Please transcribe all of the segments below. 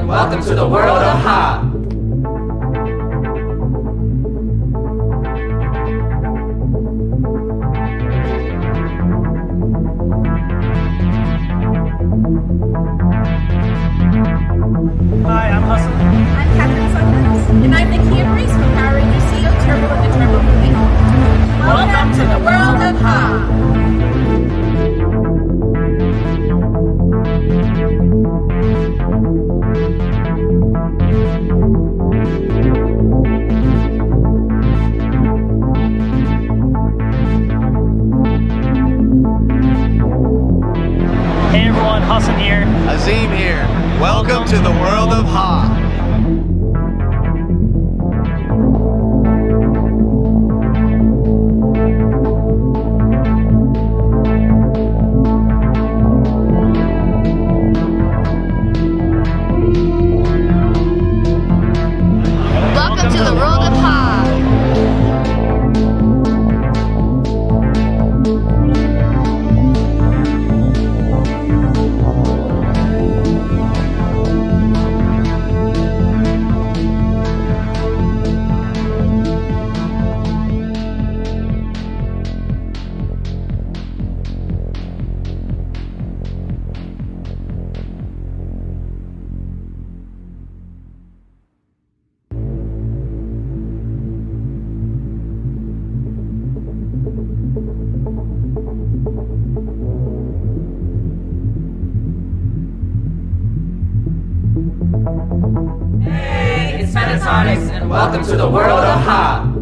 and welcome to the world of Ha! Hi, I'm Hustle. I'm Captain Sunrise. And I'm Nikki and Reese from Power Rangers CEO Turbo and the Turbo Movie. Welcome to the world of Ha! Hey everyone, Hassan here. Azim here. Welcome to the world of Ha. Welcome to the world of Ha! Hey, it's Pentatonics, and welcome to the world of Ha!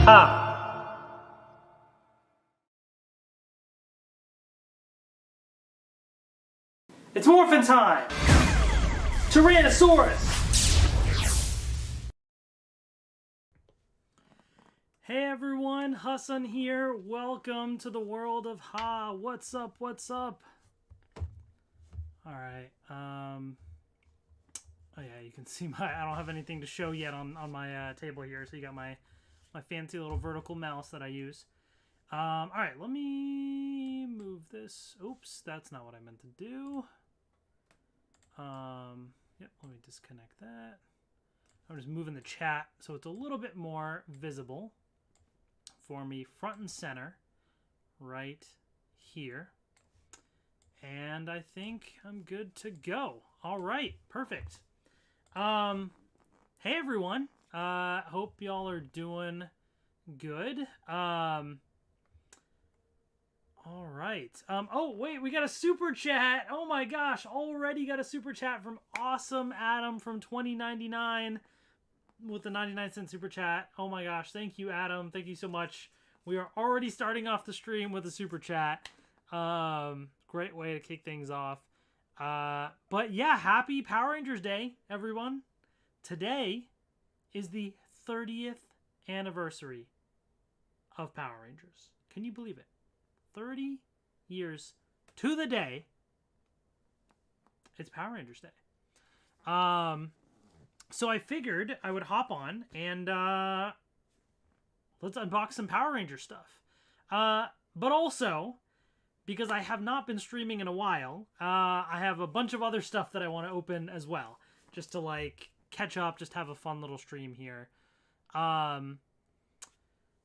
Ha! It's morphin' time! Tyrannosaurus! Hey everyone, Hassan here. Welcome to the world of Ha. What's up? What's up? Alright, oh yeah, you can see I don't have anything to show yet on my table here, so you got my fancy little vertical mouse that I use. Alright, let me move this. Oops, that's not what I meant to do. Yep, let me disconnect that. I'm just moving the chat so it's a little bit more visible for me front and center right here. And I think I'm good to go. All right, perfect. Hey everyone. Hope y'all are doing good. All right. Oh, wait, we got a super chat. Oh my gosh, already got a super chat from Awesome Adam from 2099 with the 99-cent super chat. Oh my gosh, thank you, Adam. Thank you so much. We are already starting off the stream with a super chat. Great way to kick things off. But yeah, happy Power Rangers Day, everyone. Today is the 30th anniversary of Power Rangers. Can you believe it? 30 years to the day. It's Power Rangers Day. So I figured I would hop on and let's unbox some Power Ranger stuff. But also, because I have not been streaming in a while, I have a bunch of other stuff that I want to open as well. Just to like catch up, just have a fun little stream here.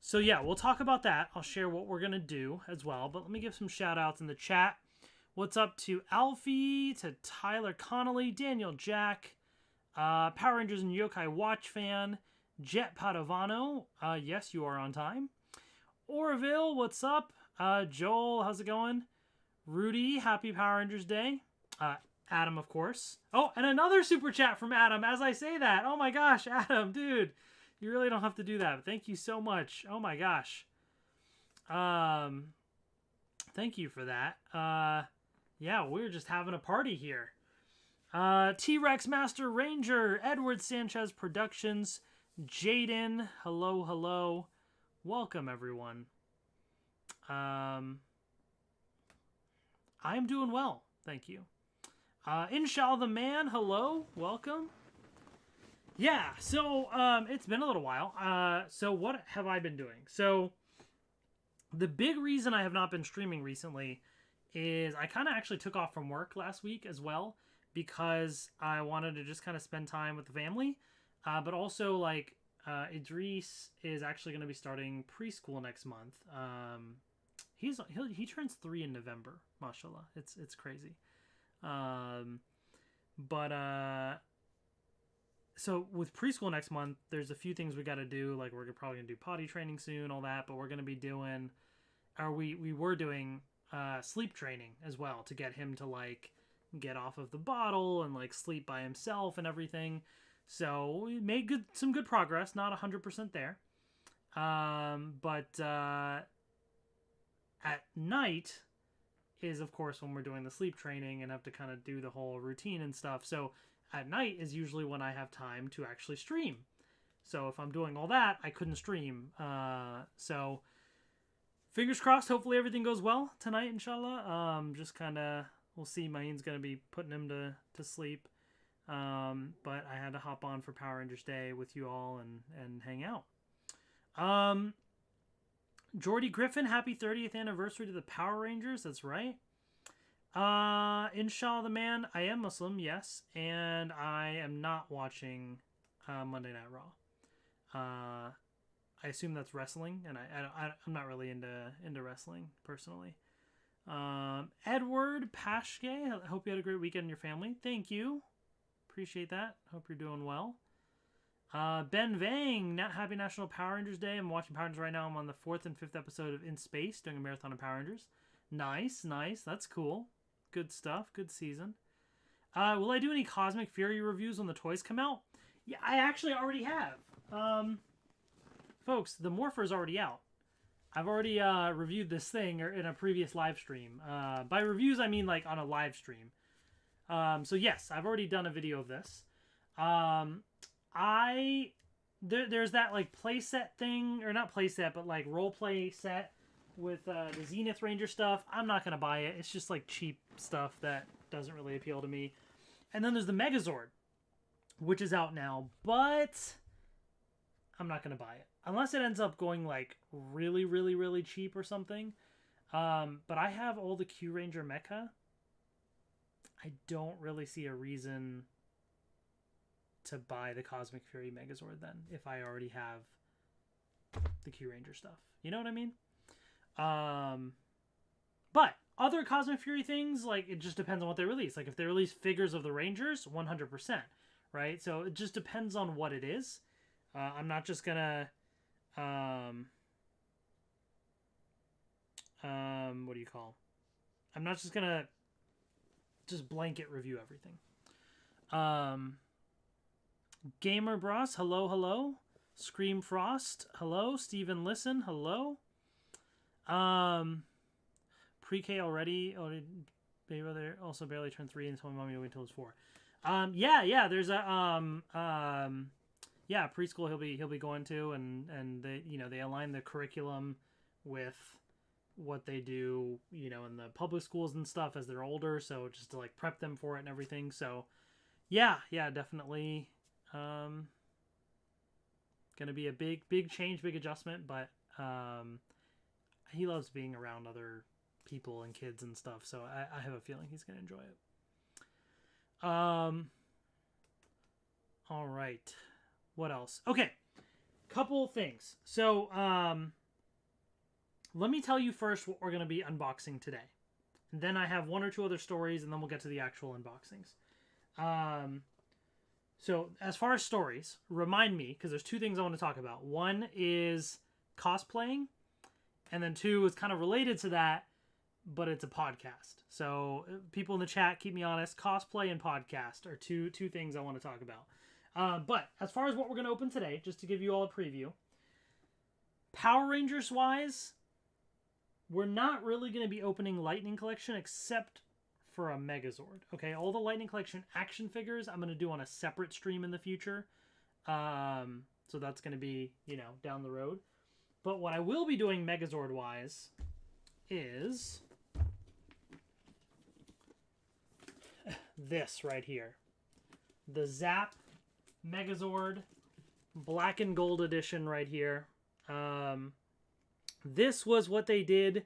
So yeah, we'll talk about that. I'll share what we're going to do as well. But let me give some shout outs in the chat. What's up to Alfie, to Tyler Connolly, Daniel Jack, Power Rangers and Yokai Watch fan, Jet Padovano. Yes, you are on time. Orville, what's up? Joel, how's it going? Rudy, happy Power Rangers Day. Adam, of course. Oh, and another super chat from Adam as I say that. Oh my gosh, Adam, dude. You really don't have to do that. But thank you so much. Oh my gosh. Thank you for that. Yeah, we're just having a party here. T-Rex Master Ranger, Edward Sanchez Productions, Jaden, hello, hello. Welcome, everyone. I'm doing well, thank you. Inshal the man, hello, welcome. Yeah, so it's been a little while. So what have I been doing? So the big reason I have not been streaming recently is I kind of actually took off from work last week as well because I wanted to just kind of spend time with the family. But also, like, Idris is actually going to be starting preschool next month. He turns 3 in November, mashallah. It's crazy. So with preschool next month, there's a few things we got to do. Like, we're probably going to do potty training soon, all that. But we're going to be doing, or we were doing sleep training as well to get him to, like, get off of the bottle and, like, sleep by himself and everything. So we made some good progress. Not 100% there. But at night is, of course, when we're doing the sleep training and have to kind of do the whole routine and stuff. So at night is usually when I have time to actually stream. So if I'm doing all that, I couldn't stream. So fingers crossed, hopefully everything goes well tonight, inshallah. Just kind of, we'll see. Maheen's going to be putting him to sleep. But I had to hop on for Power Rangers Day with you all and hang out. Jordy Griffin, happy 30th anniversary to the Power Rangers. That's right. Inshallah the man, I am Muslim, yes, and I am not watching Monday Night Raw. I assume that's wrestling, and I'm not really into wrestling personally. Edward Pashke, I hope you had a great weekend in your family. Thank you. Appreciate that. Hope you're doing well. Ben Vang, happy National Power Rangers Day. I'm watching Power Rangers right now. I'm on the 4th and 5th episode of In Space, doing a marathon of Power Rangers. Nice. That's cool. Good stuff. Good season. Will I do any Cosmic Fury reviews when the toys come out? Yeah, I actually already have. Folks, the Morpher's already out. I've already reviewed this thing in a previous live stream. By reviews, I mean like on a live stream. So yes, I've already done a video of this. There's that like playset thing, or not playset, but like role play set with the Zenith Ranger stuff. I'm not gonna buy it. It's just like cheap stuff that doesn't really appeal to me. And then there's the Megazord, which is out now, but I'm not gonna buy it unless it ends up going like really, really, really cheap or something. But I have all the Q Ranger mecha. I don't really see a reason to buy the Cosmic Fury Megazord then, if I already have the Q Ranger stuff. You know what I mean? But other Cosmic Fury things, like, it just depends on what they release. Like, if they release figures of the Rangers, 100%, right? So it just depends on what it is. I'm not just gonna, what do you call? I'm not just gonna just blanket review everything. Gamer Bros, hello. Scream Frost, hello. Steven Listen, hello. Pre-K already. Oh, baby brother also barely turned 3 and told my mommy to wait until he was 4. Yeah. There's a preschool he'll be going to, and they align the curriculum with what they do, in the public schools and stuff as they're older. So just to like prep them for it and everything. So yeah, definitely. Gonna be a big change, big adjustment, but he loves being around other people and kids and stuff, so I have a feeling he's gonna enjoy it. All right, what else? Okay, couple things. So let me tell you first what we're gonna be unboxing today, and then I have one or two other stories, and then we'll get to the actual unboxings. So as far as stories, remind me, because there's two things I want to talk about. One is cosplaying, and then two is kind of related to that, but it's a podcast. So people in the chat, keep me honest. Cosplay and podcast are two things I want to talk about. But as far as what we're going to open today, just to give you all a preview, Power Rangers wise, we're not really going to be opening Lightning Collection except for a Megazord. Okay, all the Lightning Collection action figures I'm going to do on a separate stream in the future. So that's going to be, down the road. But what I will be doing Megazord wise this right here. The ZAP Megazord Black and Gold Edition right here. This was what they did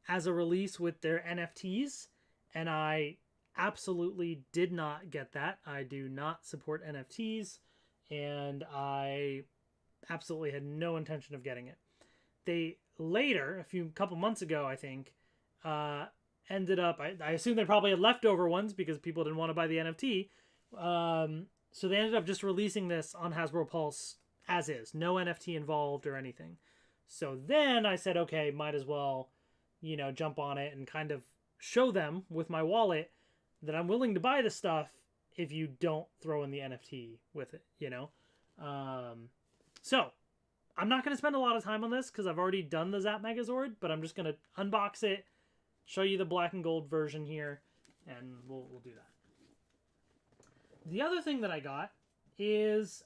as a release with their NFTs, and I absolutely did not get that. I do not support NFTs, and I absolutely had no intention of getting it. They later, couple months ago, I think, ended up, I assume they probably had leftover ones because people didn't want to buy the NFT. So they ended up just releasing this on Hasbro Pulse as is. No NFT involved or anything. So then I said, okay, might as well, jump on it and kind of show them with my wallet that I'm willing to buy the stuff if you don't throw in the NFT with it, So I'm not going to spend a lot of time on this because I've already done the ZAP Megazord, but I'm just going to unbox it, show you the black and gold version here, and we'll do that. The other thing that I got is,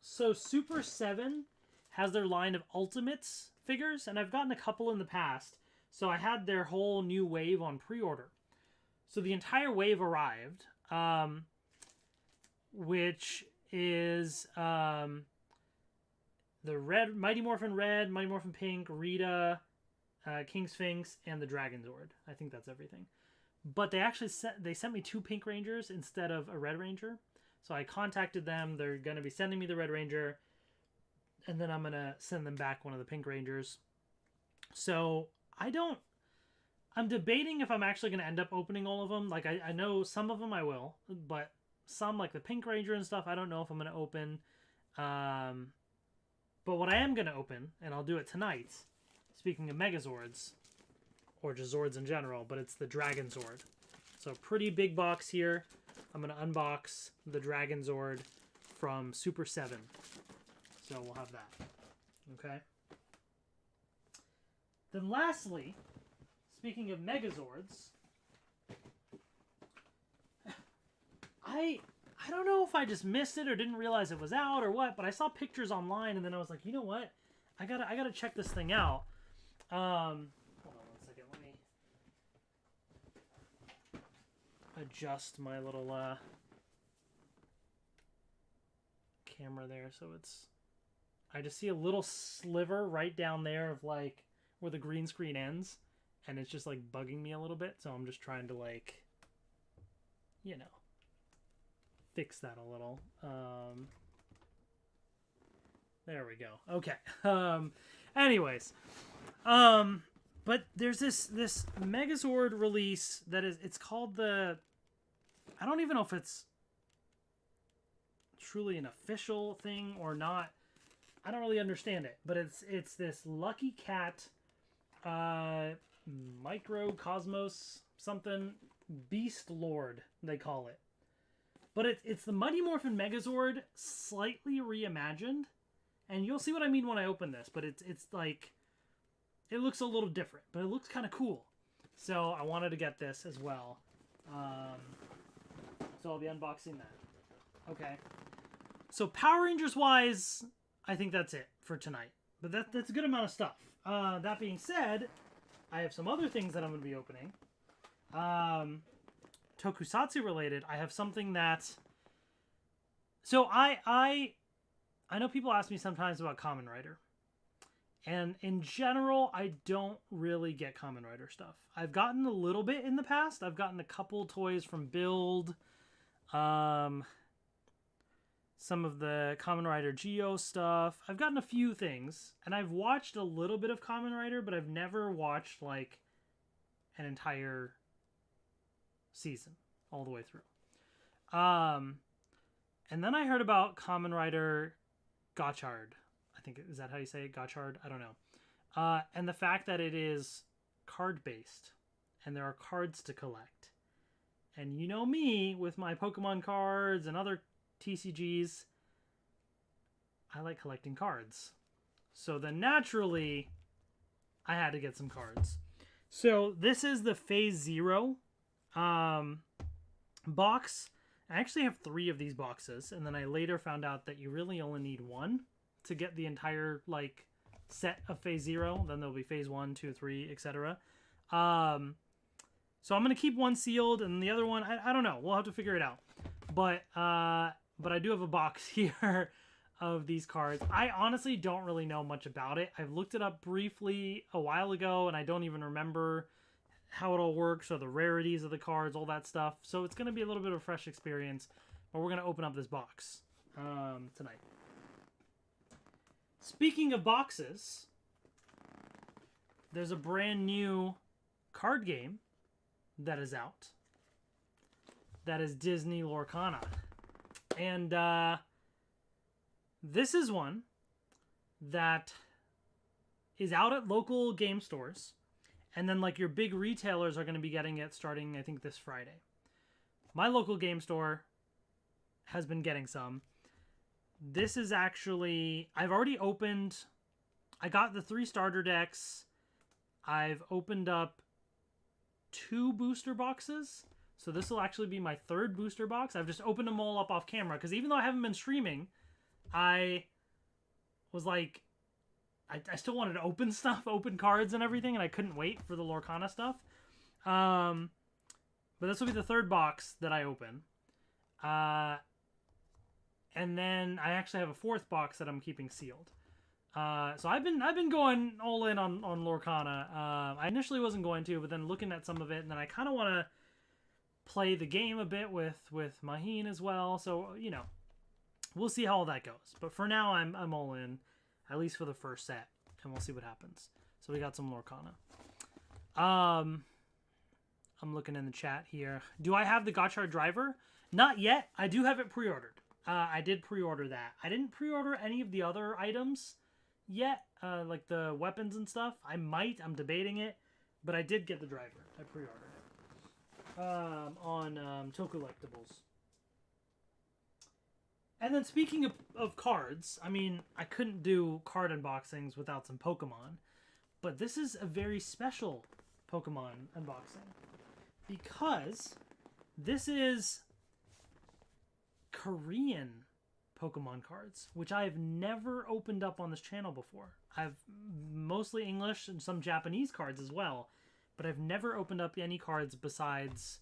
so Super 7 has their line of Ultimates figures, and I've gotten a couple in the past. So I had their whole new wave on pre-order. So the entire wave arrived, which is the Mighty Morphin Red, Mighty Morphin Pink, Rita, King Sphinx, and the Dragonzord. I think that's everything. But they actually sent me 2 Pink Rangers instead of a Red Ranger. So I contacted them. They're going to be sending me the Red Ranger. And then I'm going to send them back one of the Pink Rangers. So I'm debating if I'm actually going to end up opening all of them. Like, I know some of them I will. But some, like the Pink Ranger and stuff, I don't know if I'm going to open. But what I am going to open, and I'll do it tonight, speaking of Megazords, or just Zords in general, but it's the Dragonzord. So pretty big box here. I'm going to unbox the Dragonzord from Super 7. So we'll have that. Okay. Then lastly, speaking of Megazords, I don't know if I just missed it or didn't realize it was out or what, but I saw pictures online and then I was like, you know what? I gotta check this thing out. Hold on one second. Let me adjust my little camera there so it's... I just see a little sliver right down there of like where the green screen ends, and it's just like bugging me a little bit, so I'm just trying to like, fix that a little. There we go. Okay. Anyways, but there's this Megazord release that it's called the... I don't even know if it's truly an official thing or not. I don't really understand it, but it's this Lucky Cat Microcosmos something Beast Lord, they call it. But it's the Mighty Morphin Megazord slightly reimagined, and you'll see what I mean when I open this, but it's like, it looks a little different, but it looks kind of cool. So I wanted to get this as well. So I'll be unboxing that. Okay. So Power Rangers wise, I think that's it for tonight. But that's a good amount of stuff. That being said, I have some other things that I'm going to be opening. Tokusatsu related. I have something that... So I know people ask me sometimes about Kamen Rider. And in general, I don't really get Kamen Rider stuff. I've gotten a little bit in the past. I've gotten a couple toys from Build. Some of the Kamen Rider Geo stuff. I've gotten a few things. And I've watched a little bit of Kamen Rider, but I've never watched, like, an entire season all the way through. And then I heard about Kamen Rider Gotchard. I think, is that how you say it? Gotchard? I don't know. And the fact that it is card-based. And there are cards to collect. And you know me, with my Pokemon cards and other TCGs, I like collecting cards. So then naturally, I had to get some cards. So this is the Phase 0 box. I actually have 3 of these boxes, and then I later found out that you really only need 1 to get the entire like set of Phase 0. Then there'll be Phase 1, 2, 3, etc. So I'm gonna keep one sealed, and the other one, I don't know. We'll have to figure it out. But I do have a box here of these cards. I honestly don't really know much about it. I've looked it up briefly a while ago, and I don't even remember how it all works or the rarities of the cards, all that stuff. So it's gonna be a little bit of a fresh experience. But we're gonna open up this box tonight. Speaking of boxes, there's a brand new card game that is out. That is Disney Lorcana. And this is one that is out at local game stores. And then like your big retailers are going to be getting it starting, I think, this Friday. My local game store has been getting some. This is actually, I've already opened, I got the 3 starter decks. I've opened up 2 booster boxes. So this will actually be my 3rd booster box. I've just opened them all up off camera because even though I haven't been streaming, I was like, I still wanted to open stuff, open cards and everything, and I couldn't wait for the Lorcana stuff. But this will be the 3rd box that I open. And then I actually have a 4th box that I'm keeping sealed. So I've been going all in on Lorcana. I initially wasn't going to, but then looking at some of it, and then I kind of want to play the game a bit with Maheen as well. So, you know, we'll see how all that goes. But for now, I'm all in, at least for the first set, and we'll see what happens. So we got some Lorcana. I'm looking in the chat here. Do I have the Gotchard driver? Not yet. I do have it pre-ordered. I did pre-order that. I didn't pre-order any of the other items yet, like the weapons and stuff. I might. I'm debating it. But I did get the driver. I pre-ordered it. On Tocollectibles. And then speaking of cards, I mean, I couldn't do card unboxings without some Pokemon. But this is a very special Pokemon unboxing. Because this is Korean Pokemon cards, which I've never opened up on this channel before. I've mostly English and some Japanese cards as well, but I've never opened up any cards besides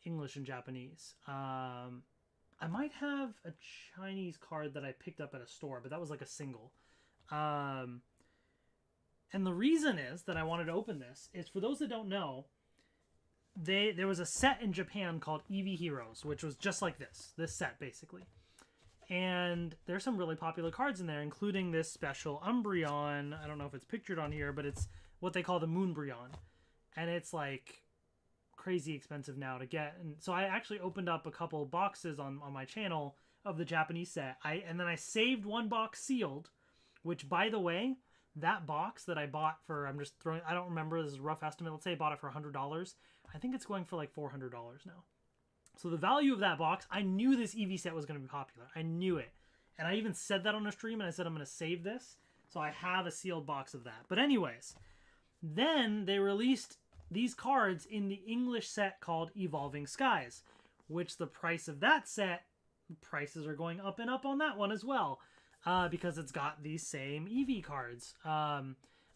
English and Japanese. I might have a Chinese card that I picked up at a store, but that was like a single. And the reason is that I wanted to open this is, for those that don't know, there was a set in Japan called Eevee Heroes, which was just like this set basically. And there's some really popular cards in there, including this special Umbreon. I don't know if it's pictured on here, but it's what they call the Moonbreon. And it's like crazy expensive now to get. And so I actually opened up a couple boxes on my channel of the Japanese set. And then I saved one box sealed, which, by the way, that box that I bought for, I'm just throwing, I don't remember, this is a rough estimate. Let's say I bought it for $100. I think it's going for like $400 now. So the value of that box, I knew this Eevee set was going to be popular. I knew it. And I even said that on a stream, and I said I'm going to save this. So I have a sealed box of that. But anyways, then they released these cards in the English set called Evolving Skies, which the price of that set, prices are going up and up on that one as well, because it's got these same Eevee cards.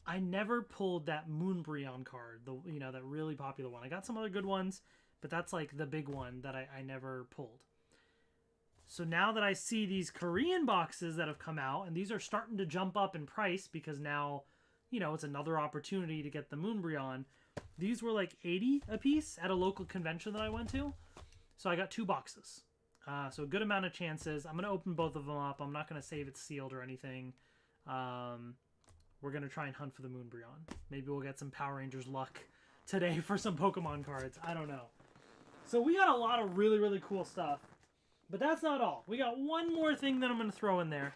I never pulled that Moonbreon card, that really popular one. I got some other good ones, but that's like the big one that I never pulled. So now that I see these Korean boxes that have come out, and these are starting to jump up in price because now, it's another opportunity to get the Moonbreon. These were like $80 a piece at a local convention that I went to. So I got 2 boxes. So a good amount of chances. I'm going to open both of them up. I'm not going to save it sealed or anything. We're going to try and hunt for the Moonbreon. Maybe we'll get some Power Rangers luck today for some Pokemon cards. I don't know. So we got a lot of really, really cool stuff. But that's not all. We got one more thing that I'm going to throw in there.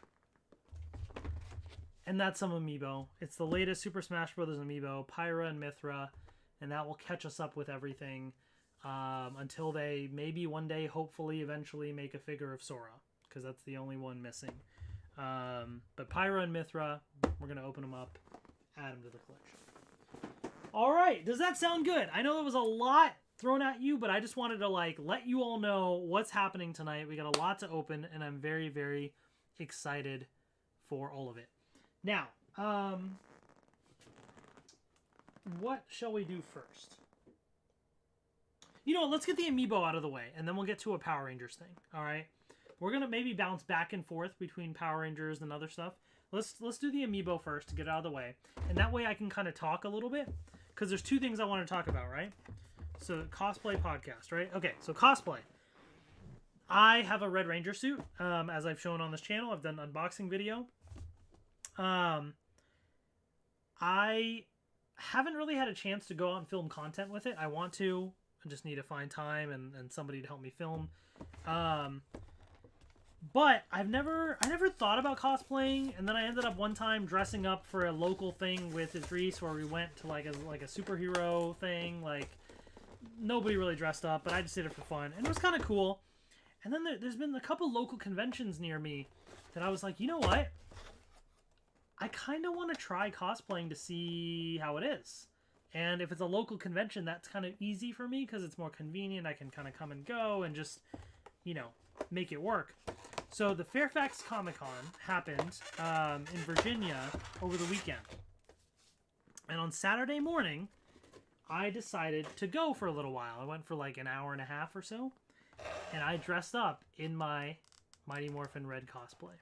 And that's some amiibo. It's the latest Super Smash Bros. Amiibo, Pyra and Mithra. And that will catch us up with everything until they maybe one day, hopefully, eventually make a figure of Sora. Because that's the only one missing. But Pyra and Mithra, we're going to open them up, add them to the collection. All right. Does that sound good? I know there was a lot thrown at you, but I just wanted to let you all know what's happening tonight. We got a lot to open, and I'm very, very excited for all of it. Now, what shall we do first? You know what? Let's get the amiibo out of the way, and then we'll get to a Power Rangers thing. All right. We're gonna maybe bounce back and forth between Power Rangers and other stuff. Let's do the amiibo first to get it out of the way, and that way I can kind of talk a little bit, because there's two things I want to talk about, right? So cosplay podcast, right? Okay, so cosplay. I have a Red Ranger suit, as I've shown on this channel. I've done an unboxing video. I haven't really had a chance to go out and film content with it. I want to. I just need to find time and somebody to help me film. But I never thought about cosplaying, and then I ended up one time dressing up for a local thing with Idris, where we went to like a superhero thing. Like, nobody really dressed up, but I just did it for fun, and it was kind of cool. And then there's been a couple local conventions near me that I was like, you know what? I kind of want to try cosplaying to see how it is. And if it's a local convention, that's kind of easy for me because it's more convenient. I can kind of come and go and just, you know, make it work. So the Fairfax Comic-Con happened in Virginia over the weekend. And on Saturday morning, I decided to go for a little while. I went for like an hour and a half or so. And I dressed up in my Mighty Morphin Red cosplay.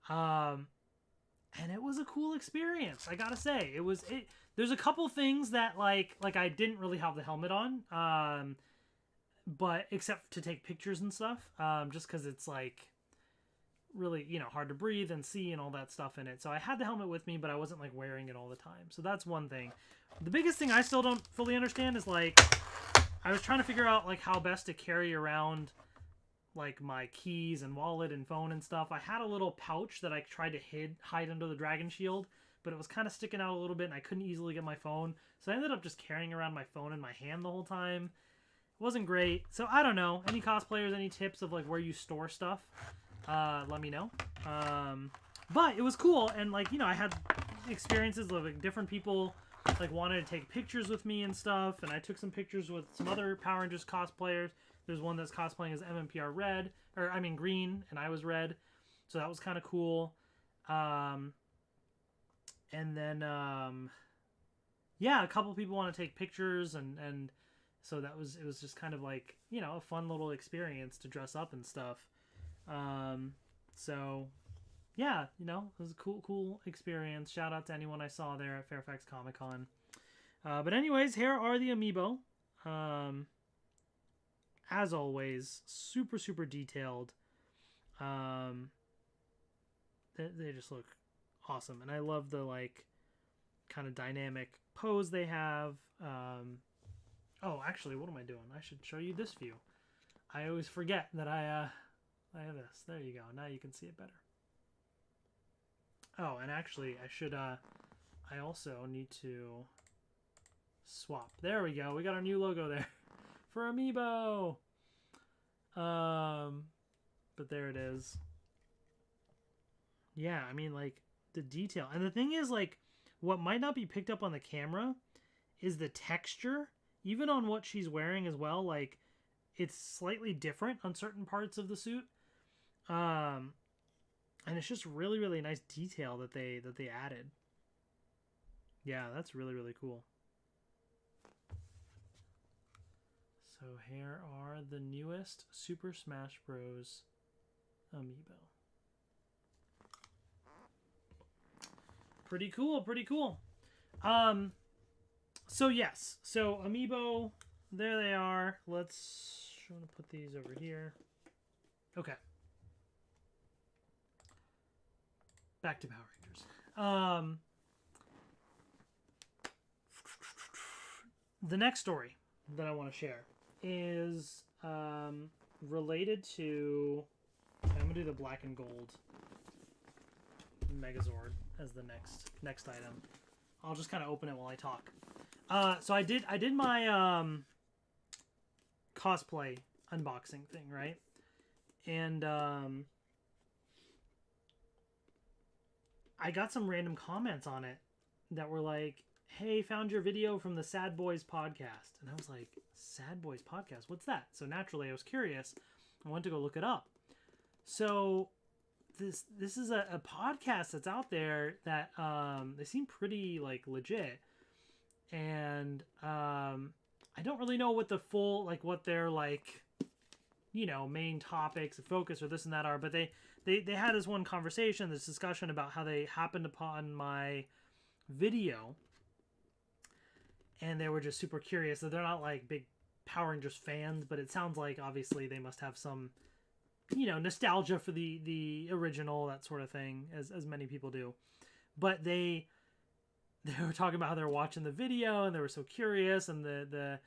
And it was a cool experience, I gotta say. There's a couple things that like I didn't really have the helmet on, but except to take pictures and stuff, just because it's like really, you know, hard to breathe and see and all that stuff in it. So I had the helmet with me, but I wasn't like wearing it all the time. So that's one thing. The biggest thing I still don't fully understand is like I was trying to figure out like how best to carry around like my keys and wallet and phone and stuff. I had a little pouch that I tried to hide under the dragon shield, but it was kind of sticking out a little bit and I couldn't easily get my phone. So I ended up just carrying around my phone in my hand the whole time. It wasn't great. So I don't know. Any cosplayers, any tips of like where you store stuff? Let me know. But it was cool, and like, you know, I had experiences of like different people like wanted to take pictures with me and stuff, and I took some pictures with some other Power Rangers cosplayers. There's one that's cosplaying as MMPR Red, or I mean Green, and I was Red, so that was kind of cool. And then yeah, a couple people want to take pictures, and so it was just kind of like, you know, a fun little experience to dress up and stuff. So yeah, you know, it was a cool experience. Shout out to anyone I saw there at Fairfax Comic-Con. But anyways, here are the amiibo. As always, super detailed. They just look awesome, and I love the like kind of dynamic pose they have. Oh, actually, what am I doing? I should show you this view. I always forget that I have this. There you go. Now you can see it better. Oh, and actually, I also need to swap. There we go. We got our new logo there for amiibo. But there it is. Yeah, I mean, like, the detail. And the thing is, like, what might not be picked up on the camera is the texture. Even on what she's wearing as well, like, it's slightly different on certain parts of the suit. And it's just really nice detail that they added. Yeah, that's really cool. So here are the newest Super Smash Bros. Amiibo. Pretty cool. So yes, so Amiibo, there they are. I'm gonna put these over here. Okay. Back to Power Rangers. The next story that I want to share is related to... I'm going to do the black and gold Megazord as the next item. I'll just kind of open it while I talk. So I did my cosplay unboxing thing, right? And I got some random comments on it that were like, hey, found your video from the Sad Boys podcast. And I was like, Sad Boys podcast? What's that? So naturally I was curious. I went to go look it up. So this is a podcast that's out there that they seem pretty like legit. And I don't really know what the full, like, what their, like, you know, main topics, focus, or this and that are, but they had this one conversation, this discussion about how they happened upon my video, and they were just super curious. So they're not, like, big Power Rangers fans, but it sounds like, obviously, they must have some, you know, nostalgia for the original, that sort of thing, as many people do. But they were talking about how they were watching the video, and they were so curious, and the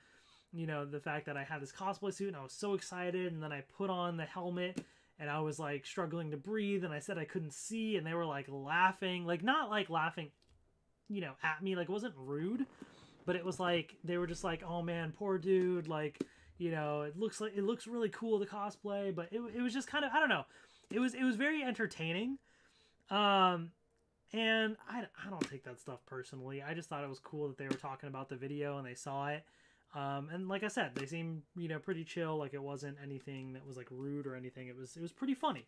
you know, the fact that I had this cosplay suit, and I was so excited, and then I put on the helmet, and I was, like, struggling to breathe, and I said I couldn't see, and they were, like, laughing, like, not, like, laughing, you know, at me, like, it wasn't rude, but it was, like, they were just like, oh, man, poor dude, like, you know, it looks really cool, the cosplay, but it was just kind of, I don't know, it was very entertaining, and I don't take that stuff personally. I just thought it was cool that they were talking about the video, and they saw it. And like I said, they seemed, you know, pretty chill. Like, it wasn't anything that was, like, rude or anything. It was pretty funny.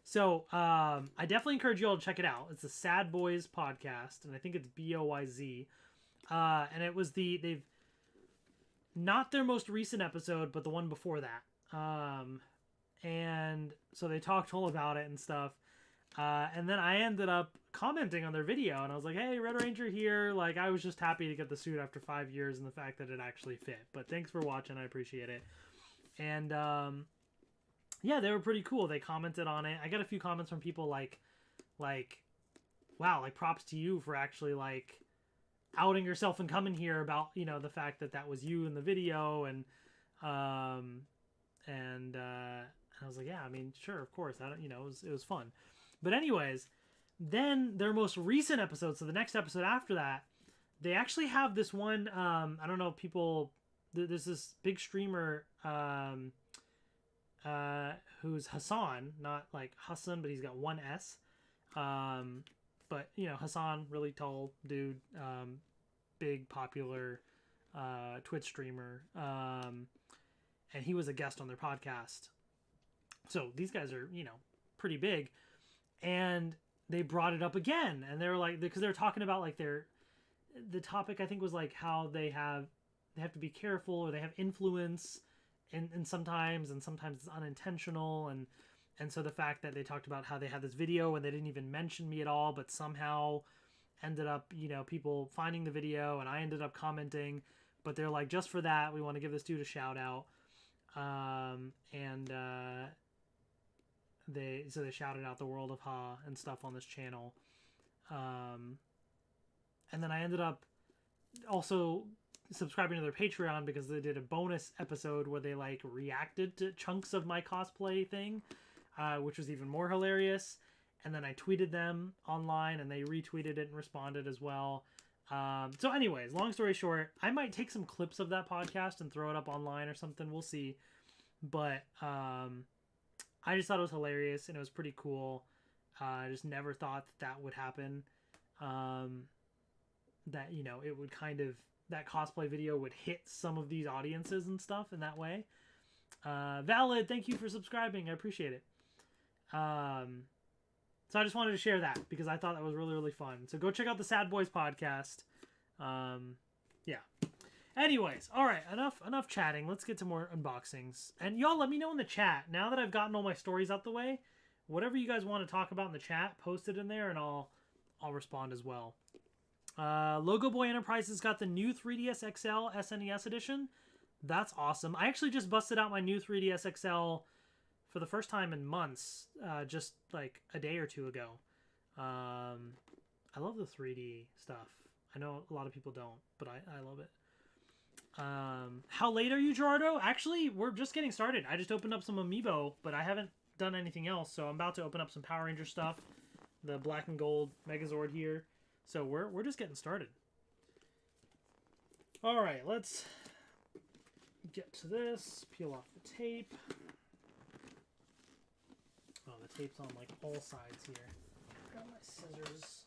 So, I definitely encourage you all to check it out. It's the Sad Boys podcast, and I think it's BOYZ. And it was they've not their most recent episode, but the one before that. And so they talked all about it and stuff. And then I ended up commenting on their video, and I was like, hey, Red Ranger here. Like, I was just happy to get the suit after 5 years, and the fact that it actually fit. But thanks for watching. I appreciate it. And, yeah, they were pretty cool. They commented on it. I got a few comments from people like, wow, like, props to you for actually, like, outing yourself and coming here about, you know, the fact that was you in the video. And I was like, yeah, I mean, sure, of course. You know, it was fun. But anyways, then their most recent episode, so the next episode after that, they actually have this one, I don't know if people, there's this big streamer who's Hassan, not like Hassan, but he's got one S. But, you know, Hassan, really tall dude, big, popular Twitch streamer. And he was a guest on their podcast. So these guys are, you know, pretty big. And they brought it up again, and they were like, because they were talking about, like, the topic, I think, was like how they have to be careful, or they have influence, and sometimes it's unintentional, and so the fact that they talked about how they had this video and they didn't even mention me at all, but somehow ended up, you know, people finding the video, and I ended up commenting, but they're like, just for that, we want to give this dude a shout out, They shouted out the World of Ha and stuff on this channel. And then I ended up also subscribing to their Patreon because they did a bonus episode where they, like, reacted to chunks of my cosplay thing, which was even more hilarious. And then I tweeted them online, and they retweeted it and responded as well. So anyways, long story short, I might take some clips of that podcast and throw it up online or something. We'll see. But, I just thought it was hilarious, and it was pretty cool. I just never thought that would happen. That, you know, it would kind of, that cosplay video would hit some of these audiences and stuff in that way. Valid, thank you for subscribing. I appreciate it. So I just wanted to share that because I thought that was really, really fun. So go check out the Sad Boys podcast. Yeah. Anyways, all right, enough chatting. Let's get to more unboxings. And y'all let me know in the chat, now that I've gotten all my stories out the way, whatever you guys want to talk about in the chat, post it in there, and I'll respond as well. Logo Boy Enterprises got the new 3DS XL SNES edition. That's awesome. I actually just busted out my new 3DS XL for the first time in months, just like a day or two ago. I love the 3D stuff. I know a lot of people don't, but I love it. How late are you, Gerardo? Actually, we're just getting started. I just opened up some amiibo, but I haven't done anything else, so I'm about to open up some Power Ranger stuff. The black and gold Megazord here. So we're just getting started. All right, let's get to this. Peel off the tape. Oh, the tape's on, like, all sides here. Grab my scissors.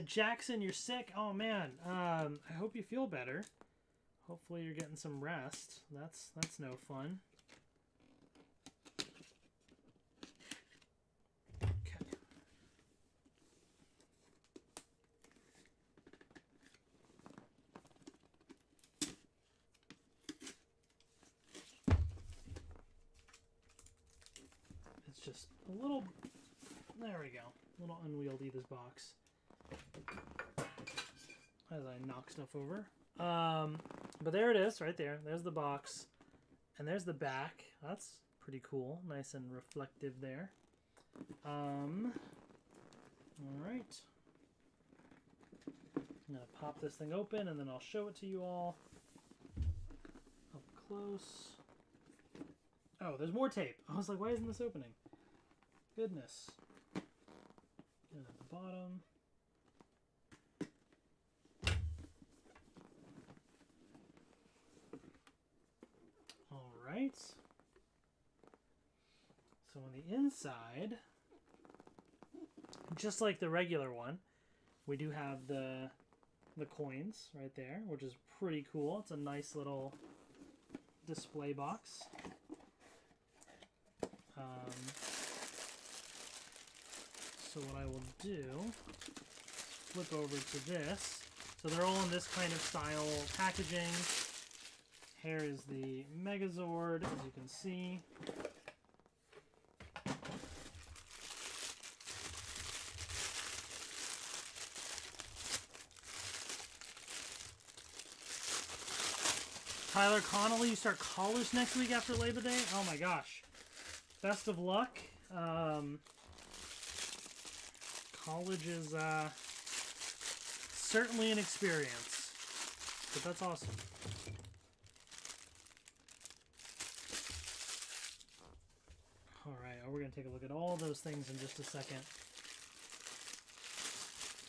Jackson, you're sick. Oh man. I hope you feel better. Hopefully you're getting some rest. That's no fun. Okay. just a little... There we go. A little unwieldy, this box. As I knock stuff over. But there it is, right there. There's the box. And there's the back. That's pretty cool. Nice and reflective there. Alright. I'm going to pop this thing open and then I'll show it to you all. Up close. Oh, there's more tape. I was like, why isn't this opening? Goodness. And at the bottom. Alright. So on the inside, just like the regular one, we do have the coins right there, which is pretty cool. It's a nice little display box. So what I will do, flip over to this. So they're all in this kind of style packaging. Here is the Megazord, as you can see. Tyler Connolly, you start college next week after Labor Day? Oh my gosh. Best of luck. College is certainly an experience, but that's awesome. Alright, we're going to take a look at all those things in just a second.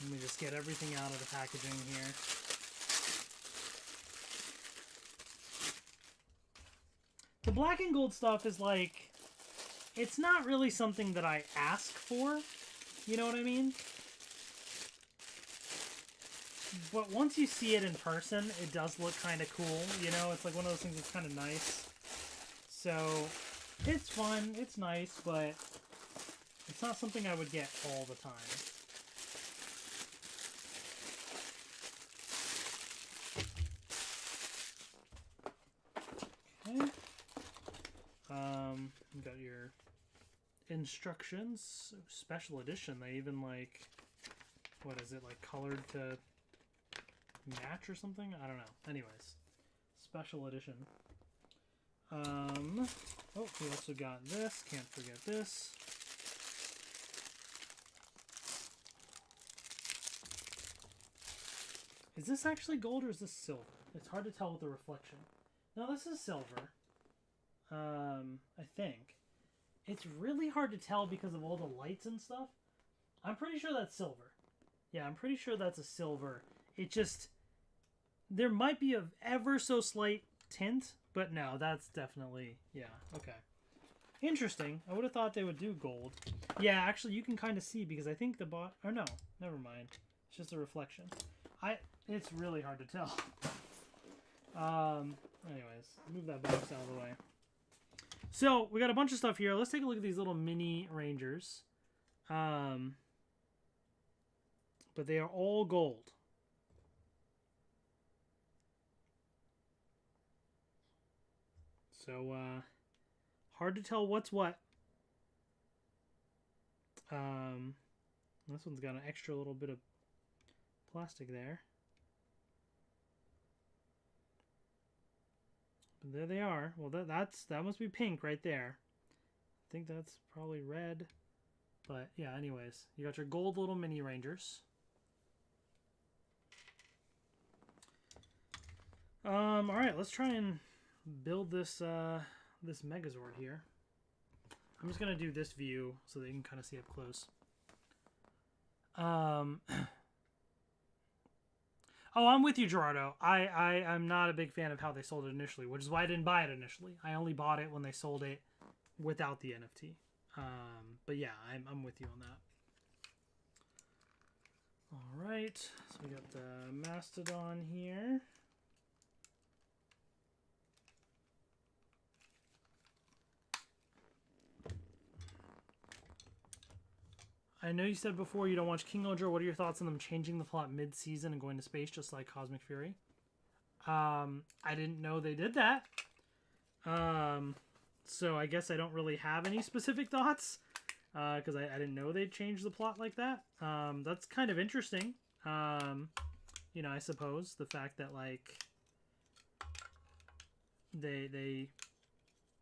Let me just get everything out of the packaging here. The black and gold stuff is like, it's not really something that I ask for, you know what I mean? But once you see it in person, it does look kind of cool, you know? It's like one of those things that's kind of nice. So, it's fun, it's nice, but it's not something I would get all the time. Okay. You got your instructions, special edition. They even like, what is it, like colored to match or something? I don't know. Anyways, special edition. Oh, we also got this. Can't forget this. Is this actually gold or is this silver? It's hard to tell with the reflection. No, this is silver. I think. It's really hard to tell because of all the lights and stuff. I'm pretty sure that's silver. Yeah, I'm pretty sure that's a silver. It just... There might be a ever so slight tint, but no, that's definitely... Yeah, okay. Interesting. I would have thought they would do gold. Yeah, actually, you can kind of see because I think the bot... Or no, never mind. It's just a reflection. It's really hard to tell. Anyways, move that box out of the way. So, we got a bunch of stuff here. Let's take a look at these little mini Rangers. But they are all gold. So, hard to tell what's what. This one's got an extra little bit of plastic there. But there they are. Well, that must be pink right there. I think that's probably red. But yeah, anyways, you got your gold little mini Rangers. All right, let's try and build this this Megazord here. I'm just gonna do this view so that you can kind of see up close. Oh, I'm with you, Gerardo. I'm not a big fan of how they sold it initially, which is why I didn't buy it initially. I only bought it when they sold it without the NFT. But yeah, I'm with you on that. All right, so we got the Mastodon here. I know you said before you don't watch King Oger. What are your thoughts on them changing the plot mid-season and going to space just like Cosmic Fury? I didn't know they did that. So I guess I don't really have any specific thoughts. because I didn't know they'd change the plot like that. That's kind of interesting. You know, I suppose the fact that like they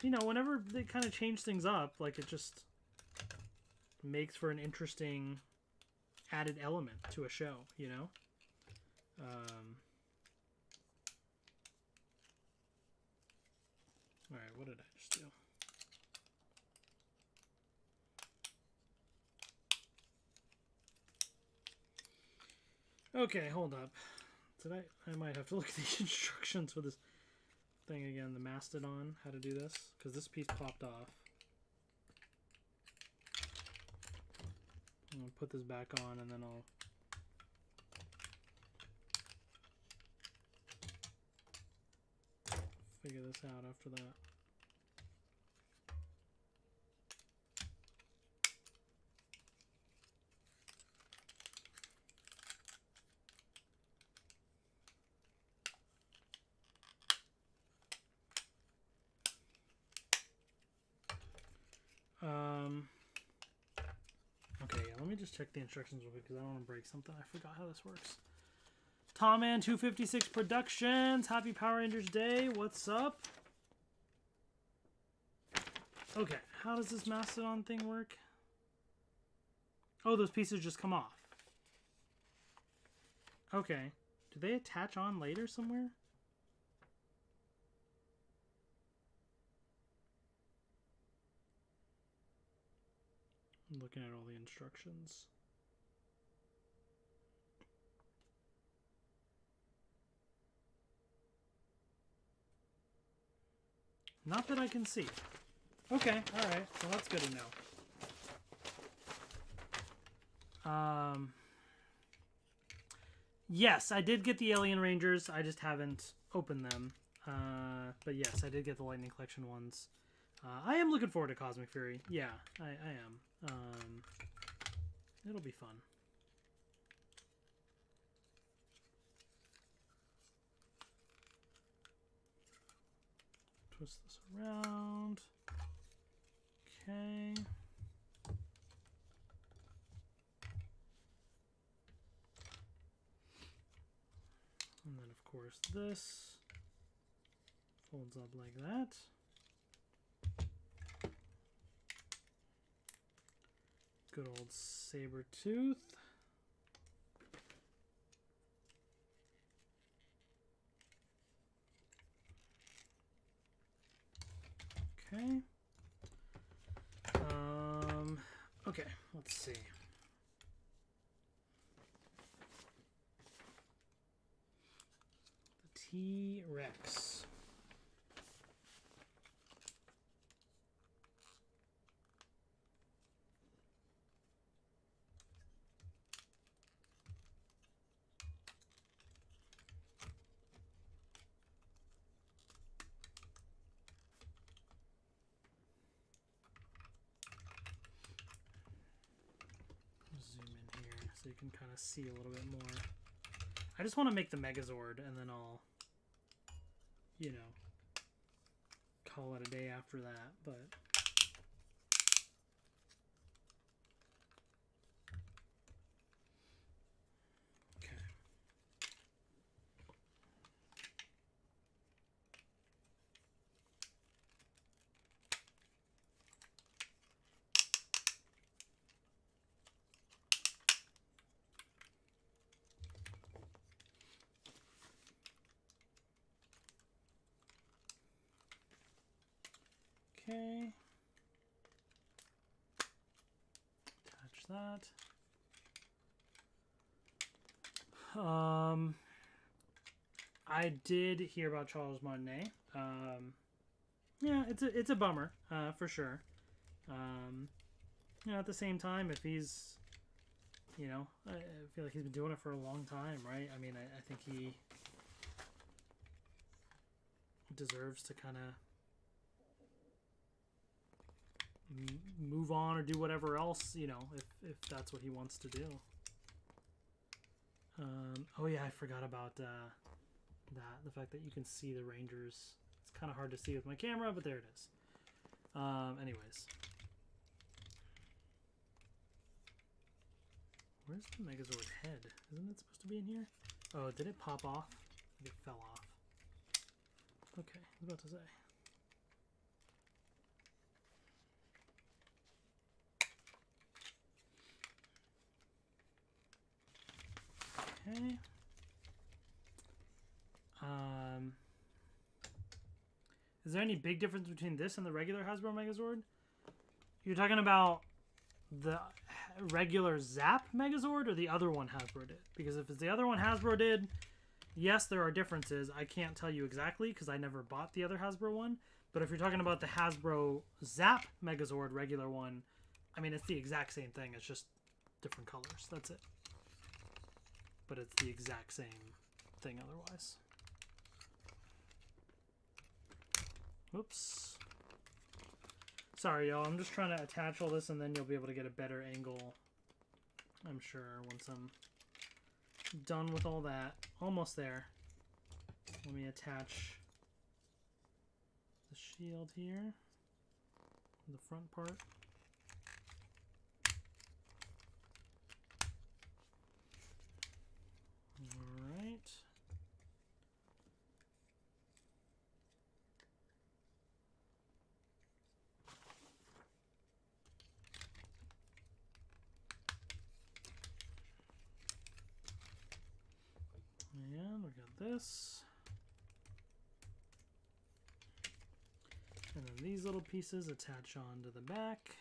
you know, whenever they kind of change things up, like it just makes for an interesting added element to a show, you know. All right, what did I just do? Okay, hold up. Did I might have to look at the instructions for this thing again, the Mastodon, how to do this, because this piece popped off. I'm gonna put this back on and then I'll figure this out after that. Okay, yeah, let me just check the instructions real quick because I don't want to break something. I forgot how this works. Tomman 256 Productions. Happy Power Rangers Day. What's up? Okay, how does this Mastodon thing work? Oh, those pieces just come off. Okay. Do they attach on later somewhere? I'm looking at all the instructions. Not that I can see. Okay, alright. Well, that's good to know. Yes, I did get the Alien Rangers. I just haven't opened them. But yes, I did get the Lightning Collection ones. I am looking forward to Cosmic Fury. Yeah, I am. It'll be fun. Twist this around. Okay. And then, of course, this folds up like that. Good old saber tooth. Okay. Okay, let's see. The T-Rex. Zoom in here so you can kind of see a little bit more. I just want to make the Megazord and then I'll, you know, call it a day after that, but okay. Okay. Attach that. I did hear about Charles Martinet. Yeah, it's a bummer, for sure. You know, at the same time, if he's, you know, I feel like he's been doing it for a long time, right? I mean, I think he deserves to kind of move on or do whatever else, you know, if that's what he wants to do. Oh yeah, I forgot about the fact that you can see the Rangers. It's kind of hard to see with my camera, but there it is. Anyways. Where's the Megazord head? Isn't it supposed to be in here? Oh, did it pop off? I think it fell off. Okay, I was about to say. Okay. Is there any big difference between this and the regular Hasbro Megazord? You're talking about the regular ZAP Megazord or the other one Hasbro did? Because if it's the other one Hasbro did, yes, there are differences. I can't tell you exactly because I never bought the other Hasbro one. But if you're talking about the Hasbro ZAP Megazord regular one, I mean, it's the exact same thing. It's just different colors. That's it. But it's the exact same thing otherwise. Whoops. Sorry, y'all. I'm just trying to attach all this, and then you'll be able to get a better angle, I'm sure, once I'm done with all that. Almost there. Let me attach the shield here, the front part. All right. And we got this. And then these little pieces attach onto the back.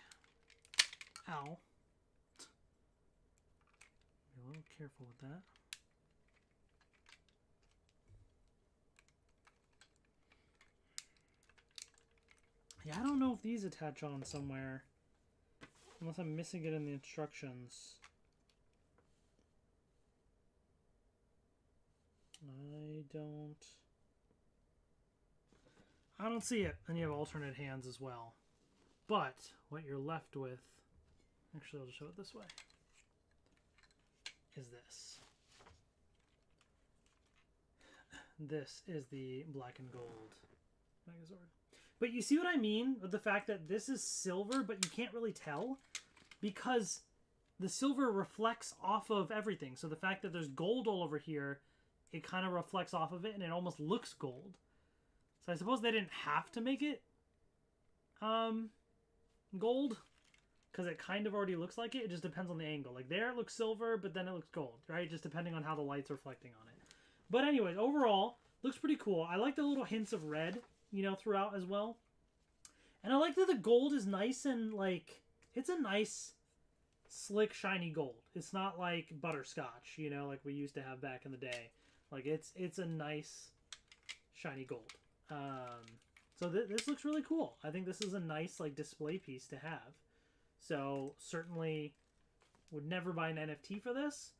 Ow. Be a little careful with that. Yeah, I don't know if these attach on somewhere. Unless I'm missing it in the instructions. I don't see it. And you have alternate hands as well. But what you're left with, actually I'll just show it this way, is this. This is the black and gold Megazord. But you see what I mean with the fact that this is silver, but you can't really tell because the silver reflects off of everything. So the fact that there's gold all over here, it kind of reflects off of it and it almost looks gold. So I suppose they didn't have to make it gold because it kind of already looks like it. It just depends on the angle. Like there it looks silver, but then it looks gold, right? Just depending on how the light's reflecting on it. But anyways, overall, looks pretty cool. I like the little hints of red, you know, throughout as well. And I like that the gold is nice and like, it's a nice, slick, shiny gold. It's not like butterscotch, you know, like we used to have back in the day. Like it's a nice, shiny gold. So this looks really cool. I think this is a nice like display piece to have. So certainly would never buy an NFT for this,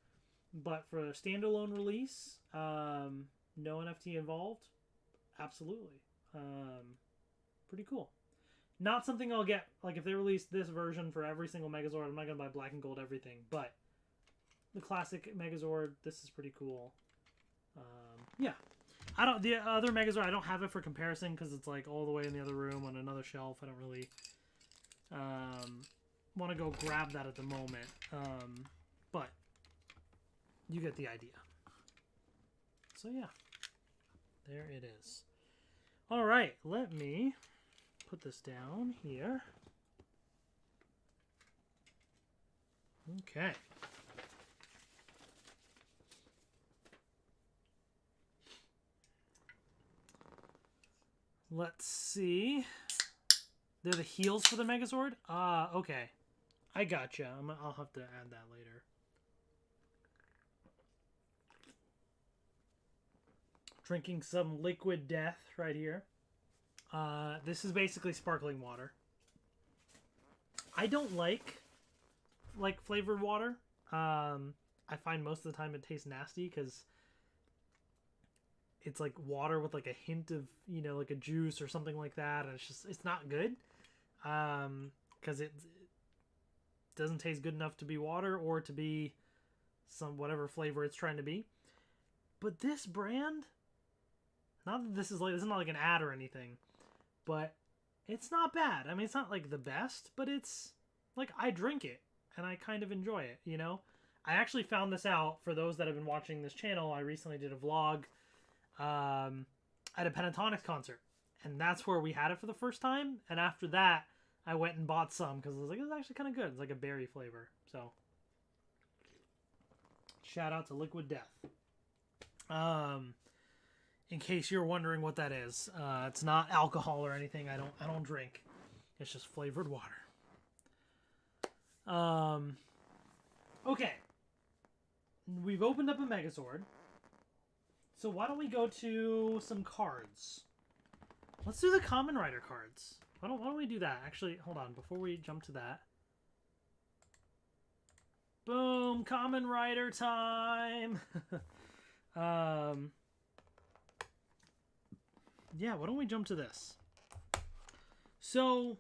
but for a standalone release, no NFT involved, absolutely. Pretty cool. Not something I'll get, like if they release this version for every single Megazord, I'm not going to buy black and gold everything, but the classic Megazord, this is pretty cool. Yeah. The other Megazord, I don't have it for comparison because it's like all the way in the other room on another shelf. I don't really want to go grab that at the moment. But you get the idea. So yeah, there it is. All right, let me put this down here. Okay. Let's see. They're the heels for the Megazord? Okay. I gotcha. I'll have to add that later. Drinking some liquid death right here. This is basically sparkling water. I don't like flavored water. I find most of the time it tastes nasty because it's like water with like a hint of, you know, like a juice or something like that, and it's not good because it doesn't taste good enough to be water or to be some whatever flavor it's trying to be. But this brand, not that this is not like an ad or anything, but it's not bad. I mean, it's not like the best, but it's like I drink it and I kind of enjoy it, you know? I actually found this out for those that have been watching this channel. I recently did a vlog at a Pentatonics concert, and that's where we had it for the first time. And after that, I went and bought some because I was like, it's actually kind of good. It's like a berry flavor. So, shout out to Liquid Death. In case you're wondering what that is, it's not alcohol or anything. I don't drink. It's just flavored water. Okay. We've opened up a Megazord. So why don't we go to some cards? Let's do the Kamen Rider cards. Why don't we do that? Actually, hold on. Before we jump to that. Boom! Kamen Rider time! Yeah, why don't we jump to this? So,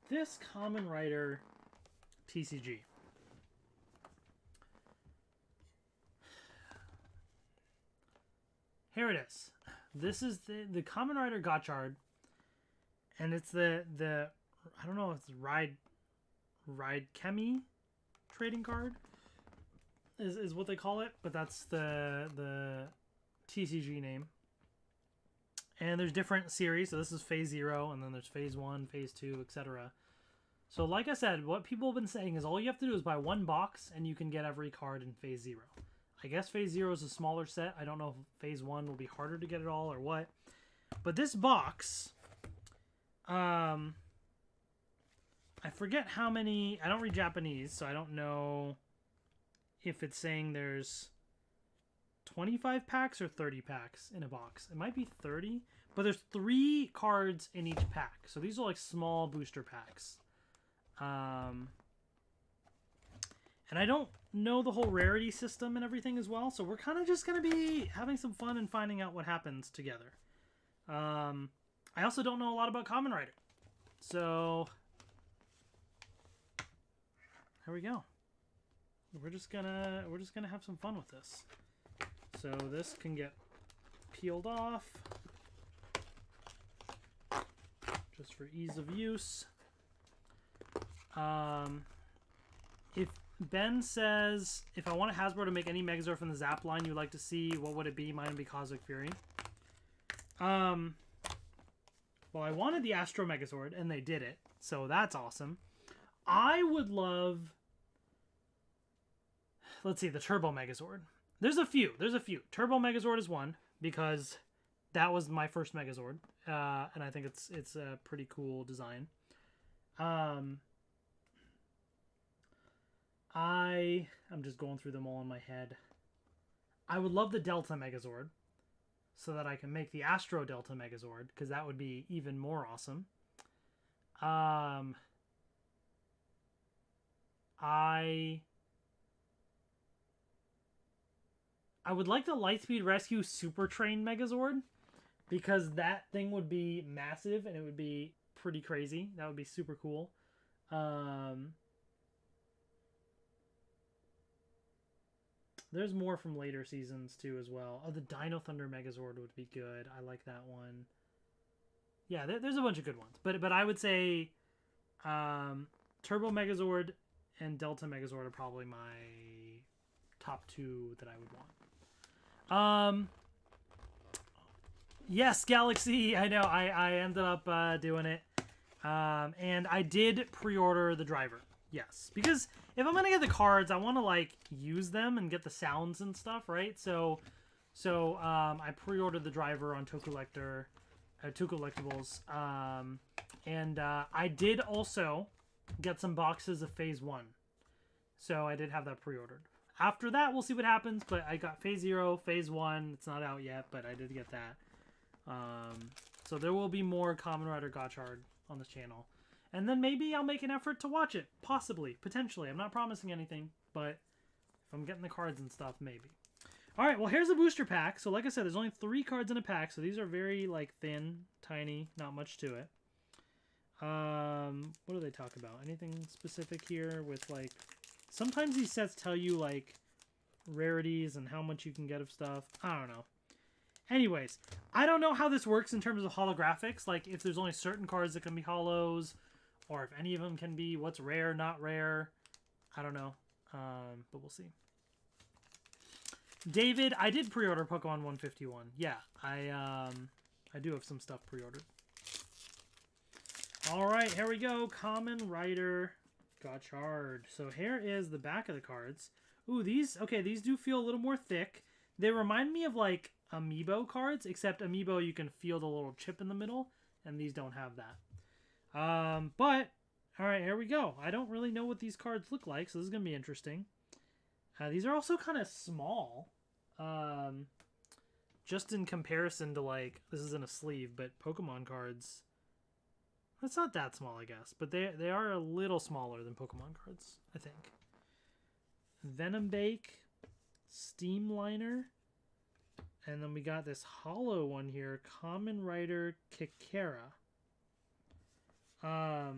this Kamen Rider TCG. Here it is. This is the Kamen Rider Gotchard, and it's the I don't know if it's Ride Chemi trading card is what they call it, but that's the TCG name. And there's different series. So this is Phase 0, and then there's Phase 1, Phase 2, etc. So like I said, what people have been saying is all you have to do is buy one box, and you can get every card in Phase 0. I guess Phase 0 is a smaller set. I don't know if Phase 1 will be harder to get it all or what. But this box, I forget how many... I don't read Japanese, so I don't know if it's saying there's 25 packs or 30 packs in a box. It might be 30, but there's 3 cards in each pack. So these are like small booster packs. And I don't know the whole rarity system and everything as well, so we're kind of just going to be having some fun and finding out what happens together. I also don't know a lot about Kamen Rider. So, here we go. We're just gonna have some fun with this. So this can get peeled off just for ease of use. If Ben says, if I want a Hasbro to make any Megazord from the ZAP line you'd like to see, what would it be? Mine would be Cosmic Fury. Well, I wanted the Astro Megazord, and they did it, so that's awesome. I would love... Let's see, the Turbo Megazord. There's a few. Turbo Megazord is one, because that was my first Megazord, and I think it's a pretty cool design. I'm just going through them all in my head. I would love the Delta Megazord, so that I can make the Astro Delta Megazord, because that would be even more awesome. I would like the Lightspeed Rescue Super Train Megazord, because that thing would be massive, and it would be pretty crazy. That would be super cool. There's more from later seasons, too, as well. Oh, the Dino Thunder Megazord would be good. I like that one. Yeah, there's a bunch of good ones. But I would say Turbo Megazord and Delta Megazord are probably my top 2 that I would want. Yes, Galaxy. I know. I ended up doing it. And I did pre-order the driver. Yes, because if I'm gonna get the cards, I want to like use them and get the sounds and stuff, right? So I pre-ordered the driver on Two Collectibles, and I did also get some boxes of Phase 1, so I did have that pre-ordered. After that, we'll see what happens. But I got Phase 0, Phase 1. It's not out yet, but I did get that. So there will be more Kamen Rider Gotchard on this channel. And then maybe I'll make an effort to watch it. Possibly. Potentially. I'm not promising anything. But if I'm getting the cards and stuff, maybe. Alright, well here's the booster pack. So like I said, there's only 3 cards in a pack. So these are very like thin, tiny, not much to it. What do they talk about? Anything specific here with like... Sometimes these sets tell you like rarities and how much you can get of stuff. I don't know. Anyways, I don't know how this works in terms of holographics. Like if there's only certain cards that can be holos, or if any of them can be what's rare, not rare. I don't know. But we'll see. David, I did pre-order Pokemon 151. Yeah, I do have some stuff pre-ordered. All right, here we go. Kamen Rider Gotchard. So here is the back of the cards. Ooh, these do feel a little more thick. They remind me of like amiibo cards, except amiibo you can feel the little chip in the middle, and these don't have that. But all right, here we go. I don't really know what these cards look like, so this is gonna be interesting. These are also kind of small, just in comparison to like this is in a sleeve, but Pokemon cards. It's not that small, I guess, but they are a little smaller than Pokemon cards, I think. Venombake, Steamliner, and then we got this hollow one here, Kamen Rider Kikera. Are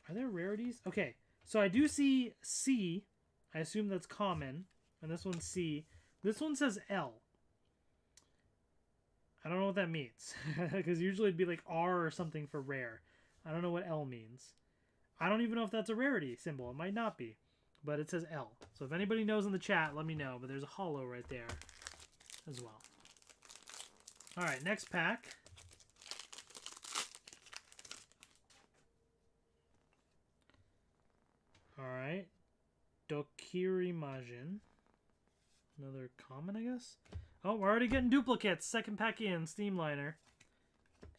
there rarities? Okay, so I do see C. I assume that's common, and this one's C. This one says L. I don't know what that means, because usually it'd be like R or something for rare. I don't know what L means. I don't even know if that's a rarity symbol. It might not be, but it says L. So if anybody knows in the chat, let me know. But there's a hollow right there as well. All right, next pack. All right. Dokirimajin. Another common, I guess. Oh, we're already getting duplicates. Second pack in, Steamliner.